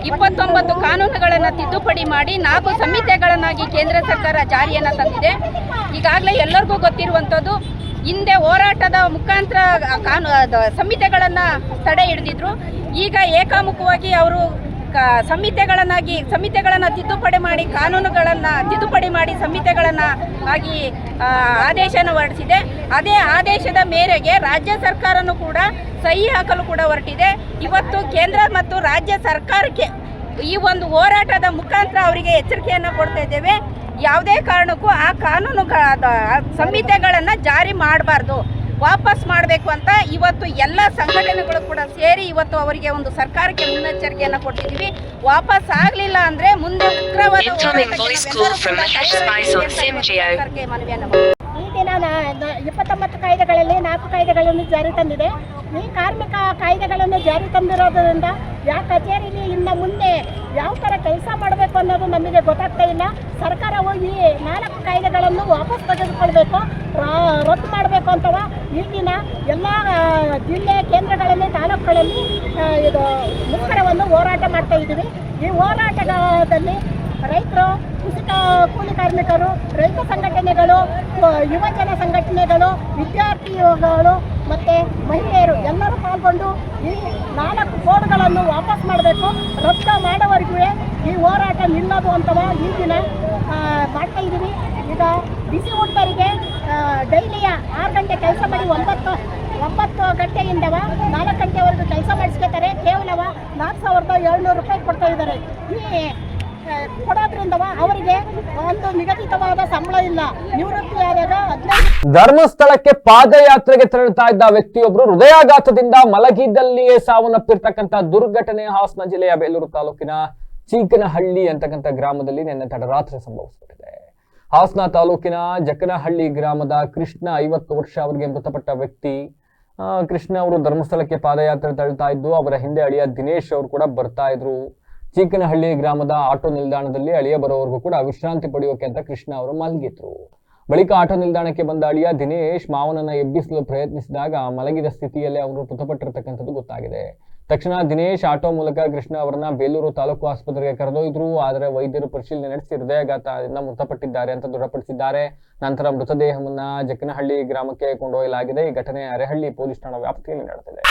[SPEAKER 11] 29 ಕಾನೂನುಗಳನ್ನು ತಿದ್ದುಪಡಿ ಮಾಡಿ 4 ಸಂಹಿತೆಗಳನ್ನಾಗಿ ಕೇಂದ್ರ ಸರ್ಕಾರ ಜಾರಿಯನ್ನು ತಂದಿದೆ. ಈಗಾಗಲೇ ಎಲ್ಲರಿಗೂ ಗೊತ್ತಿರುವಂಥದ್ದು, ಹಿಂದೆ ಹೋರಾಟದ ಮುಖಾಂತರ ಸಂಹಿತೆಗಳನ್ನು ತಡೆ ಹಿಡಿದಿದ್ರು. ಈಗ ಏಕಾಮುಖವಾಗಿ ಅವರು ಸಂಹಿತೆಗಳನ್ನು ತಿದ್ದುಪಡಿ ಮಾಡಿ ಕಾನೂನುಗಳನ್ನು ತಿದ್ದುಪಡಿ ಮಾಡಿ ಸಂಹಿತೆಗಳನ್ನು ಆಗಿ ಆದೇಶನ ಹೊರಡಿಸಿದೆ. ಅದೇ ಆದೇಶದ ಮೇರೆಗೆ ರಾಜ್ಯ ಸರ್ಕಾರನೂ ಕೂಡ ಸಹಿ ಹಾಕಲು ಕೂಡ ಹೊರಟಿದೆ. ಇವತ್ತು ಕೇಂದ್ರ ಮತ್ತು ರಾಜ್ಯ ಸರ್ಕಾರಕ್ಕೆ ಈ ಒಂದು ಹೋರಾಟದ ಮುಖಾಂತರ ಅವರಿಗೆ ಎಚ್ಚರಿಕೆಯನ್ನು ಕೊಡ್ತಾ ಇದ್ದೇವೆ. ಯಾವುದೇ ಕಾರಣಕ್ಕೂ ಆ ಸಂಹಿತೆಗಳನ್ನು ಜಾರಿ ಮಾಡಬಾರ್ದು, ವಾಪಸ್ ಮಾಡಬೇಕು ಅಂತ ಇವತ್ತು ಎಲ್ಲ ಸಂಘಟನೆಗಳು ಕೂಡ ಸೇರಿ ಇವತ್ತು ಅವರಿಗೆ ಒಂದು ಸರ್ಕಾರಕ್ಕೆ ಮುನ್ನೆಚ್ಚರಿಕೆಯನ್ನು ಕೊಟ್ಟಿದ್ದೀವಿ. ವಾಪಸ್ ಆಗಲಿಲ್ಲ ಅಂದರೆ ಮುಂದೆ ಉಗ್ರವಾದ ಮನವಿಯನ್ನು.
[SPEAKER 5] ಈ ದಿನ 29 ಕಾಯ್ದೆಗಳಲ್ಲಿ 4 ಕಾಯ್ದೆಗಳನ್ನು ಜಾರಿ ತಂದಿದೆ. ಈ ಕಾರ್ಮಿಕ ಕಾಯ್ದೆಗಳನ್ನು ಜಾರಿ ತಂದಿರೋದ್ರಿಂದ ಯಾವ ಕಚೇರಿಲಿ ಇನ್ನು ಮುಂದೆ ಯಾವ ಥರ ಕೆಲಸ ಮಾಡಬೇಕು ಅನ್ನೋದು ನಮಗೆ ಗೊತ್ತಾಗ್ತಾ ಇಲ್ಲ. ಸರ್ಕಾರವು ಈ 4 ಕಾಯ್ದೆಗಳನ್ನು ವಾಪಸ್ ತೆಗೆದುಕೊಳ್ಬೇಕು, ರದ್ದು ಮಾಡಬೇಕು ಅಂತವ ಈಗಿನ ಎಲ್ಲ ಜಿಲ್ಲೆ ಕೇಂದ್ರಗಳಲ್ಲಿ, ತಾಲೂಕುಗಳಲ್ಲಿ ಇದು ಮುಷ್ಕರವನ್ನು ಹೋರಾಟ ಮಾಡ್ತಾ ಇದ್ದೀವಿ. ಈ ಹೋರಾಟದಲ್ಲಿ ರೈತರು, ಕೂಲಿ ಕಾರ್ಮಿಕರು, ರೈತ ಸಂಘಟನೆಗಳು, ಯುವಜನ ಸಂಘಟನೆಗಳು, ವಿದ್ಯಾರ್ಥಿಗಳು ಮತ್ತು ಮಹಿಳೆಯರು ಎಲ್ಲರೂ ಪಾಲ್ಗೊಂಡು ಈ 4 ಕೋಡ್ಗಳನ್ನು ವಾಪಸ್ ಮಾಡಬೇಕು. ರದ್ದು ಮಾಡೋವರೆಗೂ ಈ ಹೋರಾಟ ನಿಲ್ಲೋದು ಅಂತವ ಈ ದಿನ ಮಾಡ್ತಾ ಇದ್ದೀವಿ. ಈಗ ಬಿಸಿ ಊಟರಿಗೆ ಡೈಲಿಯ 6 ಗಂಟೆ ಕೆಲಸ ಮಾಡಿ 9 ಗಂಟೆಯಿಂದವ 4 ಗಂಟೆವರೆಗೂ ಕೆಲಸ ಮಾಡಿಸ್ಕೊತಾರೆ. ಕೇವಲ 4,700 ರೂಪಾಯಿ ಕೊಡ್ತಾ ಇದ್ದಾರೆ. ಈ ಕೊಡೋದ್ರಿಂದವ ಅವರಿಗೆ ಒಂದು ನಿಗದಿತವಾದ ಸಂಬಳ ಇಲ್ಲ. ನಿವೃತ್ತಿಯಾದಾಗ 15
[SPEAKER 1] ಧರ್ಮಸ್ಥಳಕ್ಕೆ ಪಾದಯಾತ್ರೆಗೆ ತೆರಳುತ್ತಾ ಇದ್ದ ವ್ಯಕ್ತಿಯೊಬ್ಬರು ಹೃದಯಾಘಾತದಿಂದ ಮಲಗಿದ್ದಲ್ಲಿಯೇ ಸಾವನ್ನಪ್ಪಿರ್ತಕ್ಕಂಥ ದುರ್ಘಟನೆ ಹಾಸನ ಜಿಲ್ಲೆಯ ಬೇಲೂರು ತಾಲೂಕಿನ ಚೀಕನಹಳ್ಳಿ ಅಂತಕ್ಕಂಥ ಗ್ರಾಮದಲ್ಲಿ ನಿನ್ನೆ ತಡರಾತ್ರಿ ಸಂಭವಿಸಿದೆ. ಹಾಸನ ತಾಲೂಕಿನ ಜಕ್ಕನಹಳ್ಳಿ ಗ್ರಾಮದ ಕೃಷ್ಣ 50 ವರ್ಷ ಅವರಿಗೆ ಮೃತಪಟ್ಟ ವ್ಯಕ್ತಿ. ಕೃಷ್ಣ ಅವರು ಧರ್ಮಸ್ಥಳಕ್ಕೆ ಪಾದಯಾತ್ರೆ ತೆರಳುತ್ತಾ ಇದ್ದು ಅವರ ಹಿಂದೆ ಅಳಿಯ ದಿನೇಶ್ ಅವರು ಕೂಡ ಬರ್ತಾ ಇದ್ರು. ಚೀಕನಹಳ್ಳಿ ಗ್ರಾಮದ ಆಟೋ ನಿಲ್ದಾಣದಲ್ಲಿ ಅಳಿಯ ಬರೋವರೆಗೂ ಕೂಡ ವಿಶ್ರಾಂತಿ ಪಡೆಯೋಕೆ ಅಂತ ಕೃಷ್ಣ ಅವರು ಮಲಗಿದ್ರು. ಬಳಿಕ ಆಟೋ ನಿಲ್ದಾಣಕ್ಕೆ ಬಂದ ಅಳಿಯ ದಿನೇಶ್ ಮಾವನನ್ನ ಎಬ್ಬಿಸಲು ಪ್ರಯತ್ನಿಸಿದಾಗ ಮಲಗಿದ ಸ್ಥಿತಿಯಲ್ಲೇ ಅವರು ಮೃತಪಟ್ಟಿರತಕ್ಕಂಥದ್ದು ಗೊತ್ತಾಗಿದೆ. ತಕ್ಷಣ ದಿನೇಶ್ ಆಟೋ ಮೂಲಕ ಕೃಷ್ಣ ಅವರನ್ನ ಬೇಲೂರು ತಾಲೂಕು ಆಸ್ಪತ್ರೆಗೆ ಕರೆದೊಯ್ದ್ರು. ಆದರೆ ವೈದ್ಯರು ಪರಿಶೀಲನೆ ನಡೆಸಿ ಹೃದಯಾಘಾತದಿಂದ ಮೃತಪಟ್ಟಿದ್ದಾರೆ ಅಂತ ದೃಢಪಡಿಸಿದ್ದಾರೆ. ನಂತರ ಮೃತದೇಹವನ್ನ ಜಕ್ಕನಹಳ್ಳಿ ಗ್ರಾಮಕ್ಕೆ ಕೊಂಡೊಯ್ಯಲಾಗಿದೆ. ಈ ಘಟನೆ ಅರೆಹಳ್ಳಿ ಪೊಲೀಸ್ ಠಾಣಾ ವ್ಯಾಪ್ತಿಯಲ್ಲಿ ನಡೆದಿದೆ.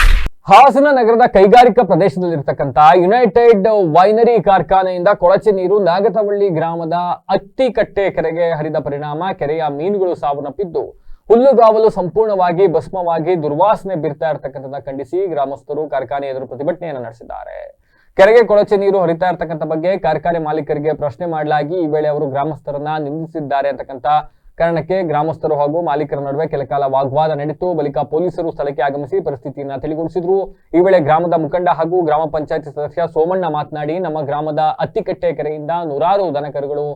[SPEAKER 1] ಹಾಸನ ನಗರದ ಕೈಗಾರಿಕಾ ಪ್ರದೇಶದಲ್ಲಿರ್ತಕ್ಕಂಥ ಯುನೈಟೆಡ್ ವೈನರಿ ಕಾರ್ಖಾನೆಯಿಂದ ಕೊಳಚೆ ನೀರು ನಾಗತವಳ್ಳಿ ಗ್ರಾಮದ ಅತ್ತಿಕಟ್ಟೆ ಕೆರೆಗೆ ಹರಿದ ಪರಿಣಾಮ ಕೆರೆಯ ಮೀನುಗಳು ಸಾವನ್ನಪ್ಪಿದ್ದು ಹುಲ್ಲುಗಾವಲು ಸಂಪೂರ್ಣವಾಗಿ ಭಸ್ಮವಾಗಿ ದುರ್ವಾಸನೆ ಬೀರ್ತಾ ಇರತಕ್ಕಂಥದ್ದನ್ನ ಖಂಡಿಸಿ ಗ್ರಾಮಸ್ಥರು ಕಾರ್ಖಾನೆ ಎದುರು ಪ್ರತಿಭಟನೆಯನ್ನು ನಡೆಸಿದ್ದಾರೆ. ಕೆರೆಗೆ ಕೊಳಚೆ ನೀರು ಹರಿತಾ ಇರತಕ್ಕಂಥ ಬಗ್ಗೆ ಕಾರ್ಖಾನೆ ಮಾಲೀಕರಿಗೆ ಪ್ರಶ್ನೆ ಮಾಡಲಾಗಿ ಈ ವೇಳೆ ಅವರು ಗ್ರಾಮಸ್ಥರನ್ನ ನಿಂದಿಸಿದ್ದಾರೆ ಅಂತಕ್ಕಂಥ ಕಾರಣಕ್ಕೆ ಗ್ರಾಮಸ್ಥರು ಹಾಗೂ ಮಾಲೀಕರ ನಡುವೆ ಕೆಲಕಾಲ ವಾಗ್ವಾದ ನಡೆಯಿತು. ಬಳಿಕ ಪೊಲೀಸರು ಸ್ಥಳಕ್ಕೆ ಆಗಮಿಸಿ ಪರಿಸ್ಥಿತಿಯನ್ನ ತಿಳಿಗೊಳಿಸಿದ್ರು. ಈ ವೇಳೆ ಗ್ರಾಮದ ಮುಖಂಡ ಹಾಗೂ ಗ್ರಾಮ ಪಂಚಾಯತಿ ಸದಸ್ಯ ಸೋಮಣ್ಣ ಮಾತನಾಡಿ, ನಮ್ಮ ಗ್ರಾಮದ ಅತ್ತಿಕಟ್ಟೆ ಕೆರೆಯಿಂದ ನೂರಾರು ದನಕರುಗಳು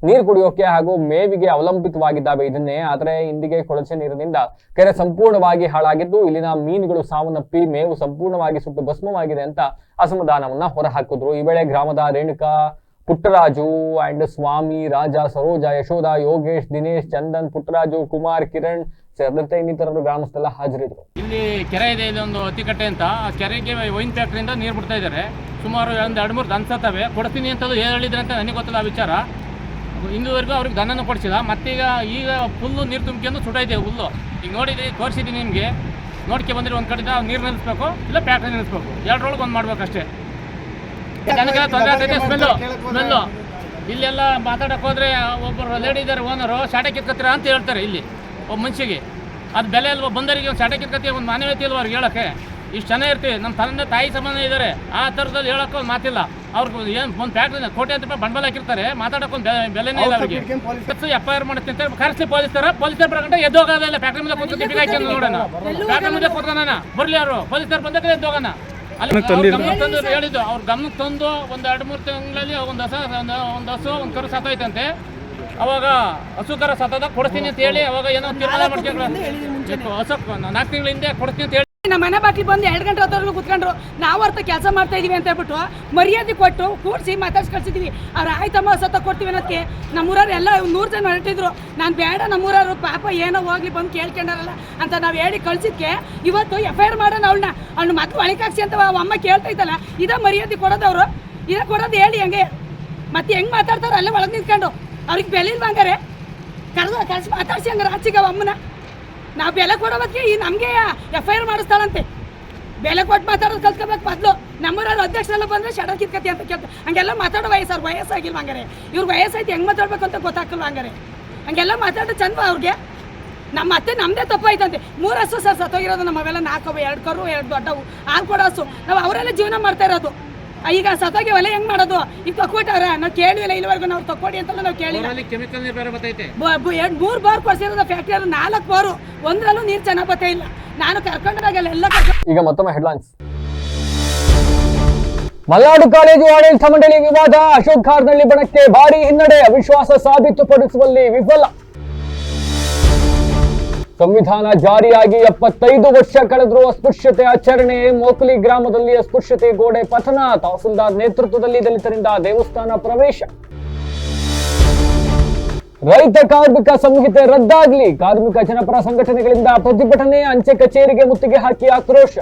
[SPEAKER 1] ನೀರು ಕುಡಿಯೋಕೆ ಹಾಗೂ ಮೇವಿಗೆ ಅವಲಂಬಿತವಾಗಿದ್ದಾವೆ. ಇದನ್ನೇ ಆದರೆ ಇಂದಿಗೆ ಕೊಳಚೆ ನೀರಿನಿಂದ ಕೆರೆ ಸಂಪೂರ್ಣವಾಗಿ ಹಾಳಾಗಿದ್ದು ಇಲ್ಲಿನ ಮೀನುಗಳು ಸಾವನ್ನಪ್ಪಿ ಮೇವು ಸಂಪೂರ್ಣವಾಗಿ ಸುಟ್ಟು ಭಸ್ಮವಾಗಿದೆ ಅಂತ ಅಸಮಾಧಾನವನ್ನ ಹೊರಹಾಕಿದ್ರು. ಈ ವೇಳೆ ಗ್ರಾಮದ ರೇಣುಕಾ ಪುಟ್ಟರಾಜು ಅಂಡ್ ಸ್ವಾಮಿ, ರಾಜ, ಸರೋಜ, ಯಶೋಧ, ಯೋಗೇಶ್, ದಿನೇಶ್, ಚಂದನ್, ಪುಟ್ಟರಾಜು, ಕುಮಾರ್, ಕಿರಣ್ ಸೇರಿದಂತೆ ಇನ್ನಿತರರು ಗ್ರಾಮಸ್ಥರೆಲ್ಲ ಹಾಜರಿದ್ದರು.
[SPEAKER 14] ಇಲ್ಲಿ ಕೆರೆ ಇದೆ, ಇದೊಂದು ಅತ್ತಿಕಟ್ಟೆ ಅಂತ. ಆ ಕೆರೆಗೆ ವೈನ್ ಫ್ಯಾಕ್ಟ್ರಿಯಿಂದ ನೀರು ಬಿಡ್ತಾ ಇದ್ದಾರೆ. ಸುಮಾರು ಒಂದು 2-3 ಅನ್ಸತ್ತವೆ. ಕೊಡ್ತೀನಿ ಅಂತದ್ದು ಏನು ಹೇಳಿದ್ರೆ ಅಂತ ನನಗೆ ಗೊತ್ತಿಲ್ಲ ಆ ವಿಚಾರ. ಇನ್ನೂವರೆಗೂ ಅವ್ರಿಗೆ ದನನೂ ಕೊಡಿಸಿಲ್ಲ. ಮತ್ತೀಗ ಫುಲ್ಲು ನೀರು ತುಂಬಿಕೊಂಡು ಸುಟ್ಟೈತೆ ಹುಲ್ಲು. ಈಗ ನೋಡಿದ್ರಿ, ತೋರಿಸಿದ್ದೀನಿ ನಿಮಗೆ. ನೋಡ್ಕೆ ಬಂದಿರಿ, ಒಂದು ಕಡೆಯಿಂದ ನೀರು ನಿಲ್ಲಿಸ್ಬೇಕು, ಇಲ್ಲ ಫ್ಯಾಕ್ಟ್ರಿ ನಿಲ್ಲಿಸ್ಬೇಕು. ಎರಡರೊಳಗೆ ಒಂದು ಮಾಡ್ಬೇಕಷ್ಟೇ. ಜನಕ್ಕೆಲ್ಲ ತೊಂದರೆ ಆಗ್ತೈತೆ. ಸ್ಮೆಲ್ಲು ಇಲ್ಲೆಲ್ಲ ಮಾತಾಡಕ್ಕೆ ಹೋದರೆ ಒಬ್ಬರು ಲೇಡಿ ಇದ್ದಾರೆ, ಓನರು, ಶಾಟೆ ಕಿತ್ಕೊತೀರಾ ಅಂತ ಹೇಳ್ತಾರೆ. ಇಲ್ಲಿ ಒಬ್ಬ ಮನುಷ್ಯಗೆ ಅದು ಬೆಲೆ ಅಲ್ವ, ಬಂದರಿಗೆ ಒಂದು ಶಾಟೆ ಕಿತ್ಕೊತೀವಿ, ಒಂದು ಮಾನವೀಯತೆ ಇಲ್ವ ಅವ್ರಿಗೆ ಹೇಳೋಕ್ಕೆ. ಇಷ್ಟು ಜನ ಇರ್ತೀವಿ, ನಮ್ಮ ತಂದೆ ತಾಯಿ ಸಂಬಂಧ ಇದ್ದಾರೆ. ಆ ಥರದಲ್ಲಿ ಹೇಳೋಕೆ ಒಂದು ಮಾತಿಲ್ಲ. ಅವ್ರಿಗೆ ಏನು ಒಂದು ಫ್ಯಾಕ್ಟ್ರಿ ಕೋಟಿ ರೂಪಾಯಿ ಬಂಡವಾಳ ಹಾಕಿರ್ತಾರೆ, ಮಾತಾಡೋಕೆ ಒಂದು ಬೆಲೆನೇ ಇಲ್ಲ ಅವ್ರಿಗೆ. FIR ಮಾಡ್ತೀನಿ ಅಂತ ಕರೆಸಿ ಪೊಲೀಸರ ಪ್ರಕಟ ಎದ್ದೋಗೋದಿಲ್ಲ. ಫ್ಯಾಕ್ಟ್ರಿ ಮುಂದೆ ಕೂತ್ಕೊಂಡು ಬಿಗಾಕಿ ನೋಡೋಣ, ಫ್ಯಾಕ್ಟ್ರಿ ಮುಂದೆ ಕೂತ್ಕೊಳ್ಳೋಣ, ಬರಲಿ ಅವರು ಪೊಲೀಸರು ಬಂದಾಗ ಎದ್ದೋಗೋಣ. ಅಲ್ಲಿ ತಂದು ಹೇಳಿದ್ದು, ಅವ್ರ ಗಮನಕ್ಕೆ ತಂದು ಒಂದು 2-3 ತಿಂಗಳಲ್ಲಿ ಒಂದು ಹಸು ಒಂದು ಕರು ಸತ್ತೋಯ್ತಂತೆ. ಅವಾಗ ಹಸು ಕರ ಸತ್ತದ ಕೊಡ್ತೀನಿ ಅಂತ ಹೇಳಿ ಅವಾಗ ಏನೋ ತೀರ್ಮಾನ ಮಾಡ್ಕೊಂಡು ಹಸು 4 ತಿಂಗಳ ಹಿಂದೆ ಕೊಡ್ತೀನಿ ಅಂತ ಹೇಳಿ
[SPEAKER 11] ನಮ್ಮ ಮನೆ ಬಾಕಿ ಬಂದು 2 ಗಂಟೆ ಹೊತ್ತವರೆಗೂ ಕುತ್ಕೊಂಡ್ರು. ನಾವು ಅರ್ಥ ಕೆಲಸ ಮಾಡ್ತಾ ಇದೀವಿ ಅಂತ ಹೇಳ್ಬಿಟ್ಟು ಮರ್ಯಾದೆ ಕೊಟ್ಟು ಕೂಡಿಸಿ ಮಾತಾಡ್ಸಿ ಕಳ್ಸಿದೀವಿ. ಅವ್ರು ಆಯ್ತಮ್ಮ ಸತ್ತ ಕೊಡ್ತೀವಿ ಅನ್ನೋದಕ್ಕೆ ನಮ್ಮೂರವ್ರು ಎಲ್ಲ 100 ಜನ ಹೊರಟಿದ್ರು. ನಾನು ಬೇಡ, ನಮ್ಮೂರವ್ರು ಪಾಪ ಏನೋ ಹೋಗ್ಲಿ ಬಂದು ಕೇಳ್ಕೊಂಡಾರಲ್ಲ ಅಂತ ನಾವು ಹೇಳಿ ಕಳ್ಸಿದ್ಕೆ ಇವತ್ತು FIR ಮಾಡೋಣ ಅವ್ಳನ್ನ ಮತ್ತೆ ಒಳಕಾಕ್ಸಿ ಅಂತ ಅಮ್ಮ ಕೇಳ್ತಾ ಇದ್ದಲ್ಲ. ಇದೇ ಮರ್ಯಾದೆ ಕೊಡೋದವ್ರು, ಇದೇ ಕೊಡೋದು ಹೇಳಿ ಹಂಗೆ. ಮತ್ತೆ ಹೆಂಗೆ ಮಾತಾಡ್ತಾರೋ ಅಲ್ಲೇ ಒಳಗೆ ನಿಂತ್ಕೊಂಡು ಅವ್ರಿಗೆ ಬೆಲೆ ಇಲ್ವ ಹಂಗಾರೆ? ಕಳ್ಸಿ ಮಾತಾಡ್ಸಿ ಹಂಗಾರೆ ಆಚಿಗೆ ಅಮ್ಮನ. ನಾವು ಬೆಲೆ ಕೊಡೋದಕ್ಕೆ ಈ ನಮಗೆ FIR ಮಾಡಿಸ್ತಾಳಂತೆ. ಬೆಲೆ ಕೊಟ್ಟು ಮಾತಾಡೋದು ಕಲ್ತ್ಕೋಬೇಕು ಮೊದಲು. ನಮ್ಮೂರವ್ರು ಅಧ್ಯಕ್ಷರೆಲ್ಲ ಬಂದರೆ ಶಡ ಕಿತ್ಕತಿ ಅಂತ ಕೇಳ್ತಾರೆ. ಹಂಗೆಲ್ಲ ಮಾತಾಡೋ ವಯಸ್ಸಾಗಿಲ್ವ ಹಂಗಾರೆ? ಇವ್ರಿಗೆ ವಯಸ್ಸಾಯ್ತು, ಹೆಂಗೆ ಮಾತಾಡ್ಬೇಕು ಅಂತ ಗೊತ್ತಾಗಲ್ವ ಹಂಗಾರೆ? ಹಂಗೆಲ್ಲ ಮಾತಾಡೋ ಚಂದ ಅವ್ರಿಗೆ. ನಮ್ಮ ಅತ್ತೆ ನಮ್ಮದೇ ತಪ್ಪಾಯ್ತಂತೆ. 3 ಹಸು ಸರ್ ಸತ್ತೋಗಿರೋದು ನಮ್ಮವೆಲ್ಲ 4 2 ಕರು 2 ದೊಡ್ಡವು ಹಾಲು ಕೊಡೋ ಹಸು. ನಾವು ಅವರೆಲ್ಲ ಜೀವನ ಮಾಡ್ತಾ ಇರೋದು. ಈಗ ಸತ್ತೋಗಿ ಹೊಲ ಹೆಂಗೆ ಮಾಡೋದು? ಈಗ ತಕ್ಕೊಟ್ಟಾರ, ನಾವು ಕೇಳಿಲ್ಲ ಇಲ್ಲಿವರೆಗೂ. ನಾವು ತಕ್ಕೊಡಿ ಅಂತಲ್ಲ ನಾವು ಕೇಳಿಲ್ಲ. 3 ಬೋರ್ ಕೊಡ್ಸಿರೋದು ಫ್ಯಾಕ್ಟ್ರಿ, 4 ಬೋರು, ಒಂದ್ರಲ್ಲೂ ನೀರು ಚೆನ್ನಾಗಿ ಬರ್ತಾ ಇಲ್ಲ. ನಾನು ಕರ್ಕೊಂಡಾಗೆಲ್ಲ ಎಲ್ಲ
[SPEAKER 1] ಈಗ ಮತ್ತೊಮ್ಮೆ ಹೆಡ್ಲೈನ್ಸ್. ಮಲೆನಾಡು ಕಾಲೇಜು ಆಡಳಿತ ಮಂಡಳಿ ವಿವಾದ, ಅಶೋಕ್ ಕಾರ್ನಳ್ಳಿ ಬಣಕ್ಕೆ ಭಾರಿ ಹಿನ್ನಡೆ, ಅವಿಶ್ವಾಸ ಸಾಬೀತುಪಡಿಸುವಲ್ಲಿ ವಿಫಲ. ಸಂವಿಧಾನ ಜಾರಿಯಾಗಿ 75 ವರ್ಷ ಕಳೆದರೂ ಅಸ್ಪೃಶ್ಯತೆ ಆಚರಣೆ, ಮೋಕಲಿ ಗ್ರಾಮದಲ್ಲಿ ಅಸ್ಪೃಶ್ಯತೆ ಗೋಡೆ ಪತನ, ತಹಸೀಲ್ದಾರ್ ನೇತೃತ್ವದಲ್ಲಿ ದಲಿತರಿಂದ ದೇವಸ್ಥಾನ ಪ್ರವೇಶ. ರೈತ ಕಾರ್ಮಿಕ ಸಂಹಿತೆ ರದ್ದಾಗಲಿ, ಕಾರ್ಮಿಕ ಜನಪರ ಸಂಘಟನೆಗಳಿಂದ ಪ್ರತಿಭಟನೆ, ಅಂಚೆ ಕಚೇರಿಗೆ ಮುತ್ತಿಗೆ ಹಾಕಿ ಆಕ್ರೋಶ.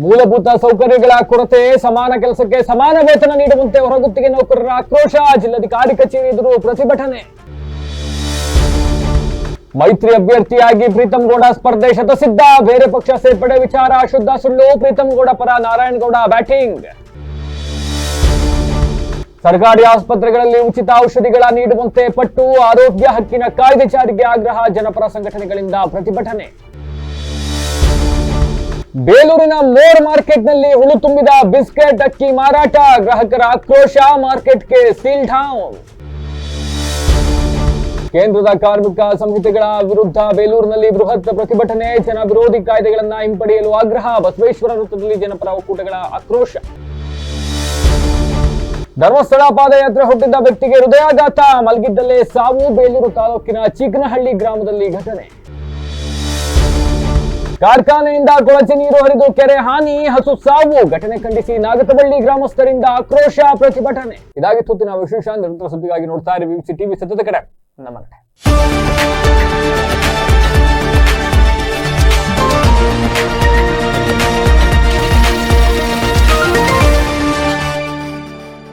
[SPEAKER 1] ಮೂಲಭೂತ ಸೌಕರ್ಯಗಳ ಕೊರತೆ, ಸಮಾನ ಕೆಲಸಕ್ಕೆ ಸಮಾನ ವೇತನ ನೀಡುವಂತೆ ಹೊರಗುತ್ತಿಗೆ ನೌಕರರ ಆಕ್ರೋಶ, ಜಿಲ್ಲಾಧಿಕಾರಿ ಕಚೇರಿ ಎದುರು ಪ್ರತಿಭಟನೆ. ಮೈತ್ರಿ ಅಭ್ಯರ್ಥಿಯಾಗಿ ಪ್ರೀತಂ ಗೌಡ ಸ್ಪರ್ಧೆ ಶತಸಿದ್ಧ, ಬೇರೆ ಪಕ್ಷ ಸೇರ್ಪಡೆ ವಿಚಾರ ಶುದ್ಧ ಸುಳ್ಳು, ಪ್ರೀತಂ ಗೌಡ ಪರ ನಾರಾಯಣಗೌಡ ಬ್ಯಾಟಿಂಗ್. ಸರ್ಕಾರಿ ಆಸ್ಪತ್ರೆಗಳಲ್ಲಿ ಉಚಿತ ಔಷಧಿಗಳ ನೀಡುವಂತೆ ಪಟ್ಟು, ಆರೋಗ್ಯ ಹಕ್ಕಿನ ಕಾಯ್ದೆ ಜಾರಿಗೆ ಆಗ್ರಹ, ಜನಪರ ಸಂಘಟನೆಗಳಿಂದ ಪ್ರತಿಭಟನೆ. ಬೇಲೂರಿನ ಮೋರ್ ಮಾರ್ಕೆಟ್ನಲ್ಲಿ ಹುಳು ತುಂಬಿದ ಬಿಸ್ಕೆಟ್ ಅಕ್ಕಿ ಮಾರಾಟ, ಗ್ರಾಹಕರ ಆಕ್ರೋಶ, ಮಾರ್ಕೆಟ್ಗೆ ಸೀಲ್ ಡೌನ್. ಕೇಂದ್ರದ ಕಾರ್ಮಿಕ ಸಂಹಿತೆಗಳ ವಿರುದ್ಧ ಬೇಲೂರಿನಲ್ಲಿ ಬೃಹತ್ ಪ್ರತಿಭಟನೆ, ಜನ ವಿರೋಧಿ ಕಾಯ್ದೆಗಳನ್ನ ಹಿಂಪಡೆಯಲು ಆಗ್ರಹ, ಬಸವೇಶ್ವರ ವೃತ್ತದಲ್ಲಿ ಜನಪರ ಒಕ್ಕೂಟಗಳ ಆಕ್ರೋಶ. ಧರ್ಮಸ್ಥಳ ಪಾದಯಾತ್ರೆ ಹೊರಟಿದ್ದ ವ್ಯಕ್ತಿಗೆ ಹೃದಯಾಘಾತ, ಮಲಗಿದ್ದಲ್ಲೇ ಸಾವು, ಬೇಲೂರು ತಾಲೂಕಿನ ಚಿಕ್ಕನಹಳ್ಳಿ ಗ್ರಾಮದಲ್ಲಿ ಘಟನೆ. ಕಾರ್ಖಾನೆಯಿಂದ ಕೊಳಚೆ ನೀರು ಹರಿದು ಕೆರೆ ಹಾನಿ, ಹಸು ಸಾವು, ಘಟನೆ ಖಂಡಿಸಿ ನಾಗತಬಳ್ಳಿ ಗ್ರಾಮಸ್ಥರಿಂದ ಆಕ್ರೋಶ, ಪ್ರತಿಭಟನೆ. ಇದಾಗಿತ್ತು ವಿಶೇಷ. ನಿರಂತರ ಸುದ್ದಿಗಾಗಿ ನೋಡ್ತಾ ಇರಿ BBC ಟಿವಿ, ಸತ್ಯದ ಕಡೆ. ನಮಸ್ತೆ.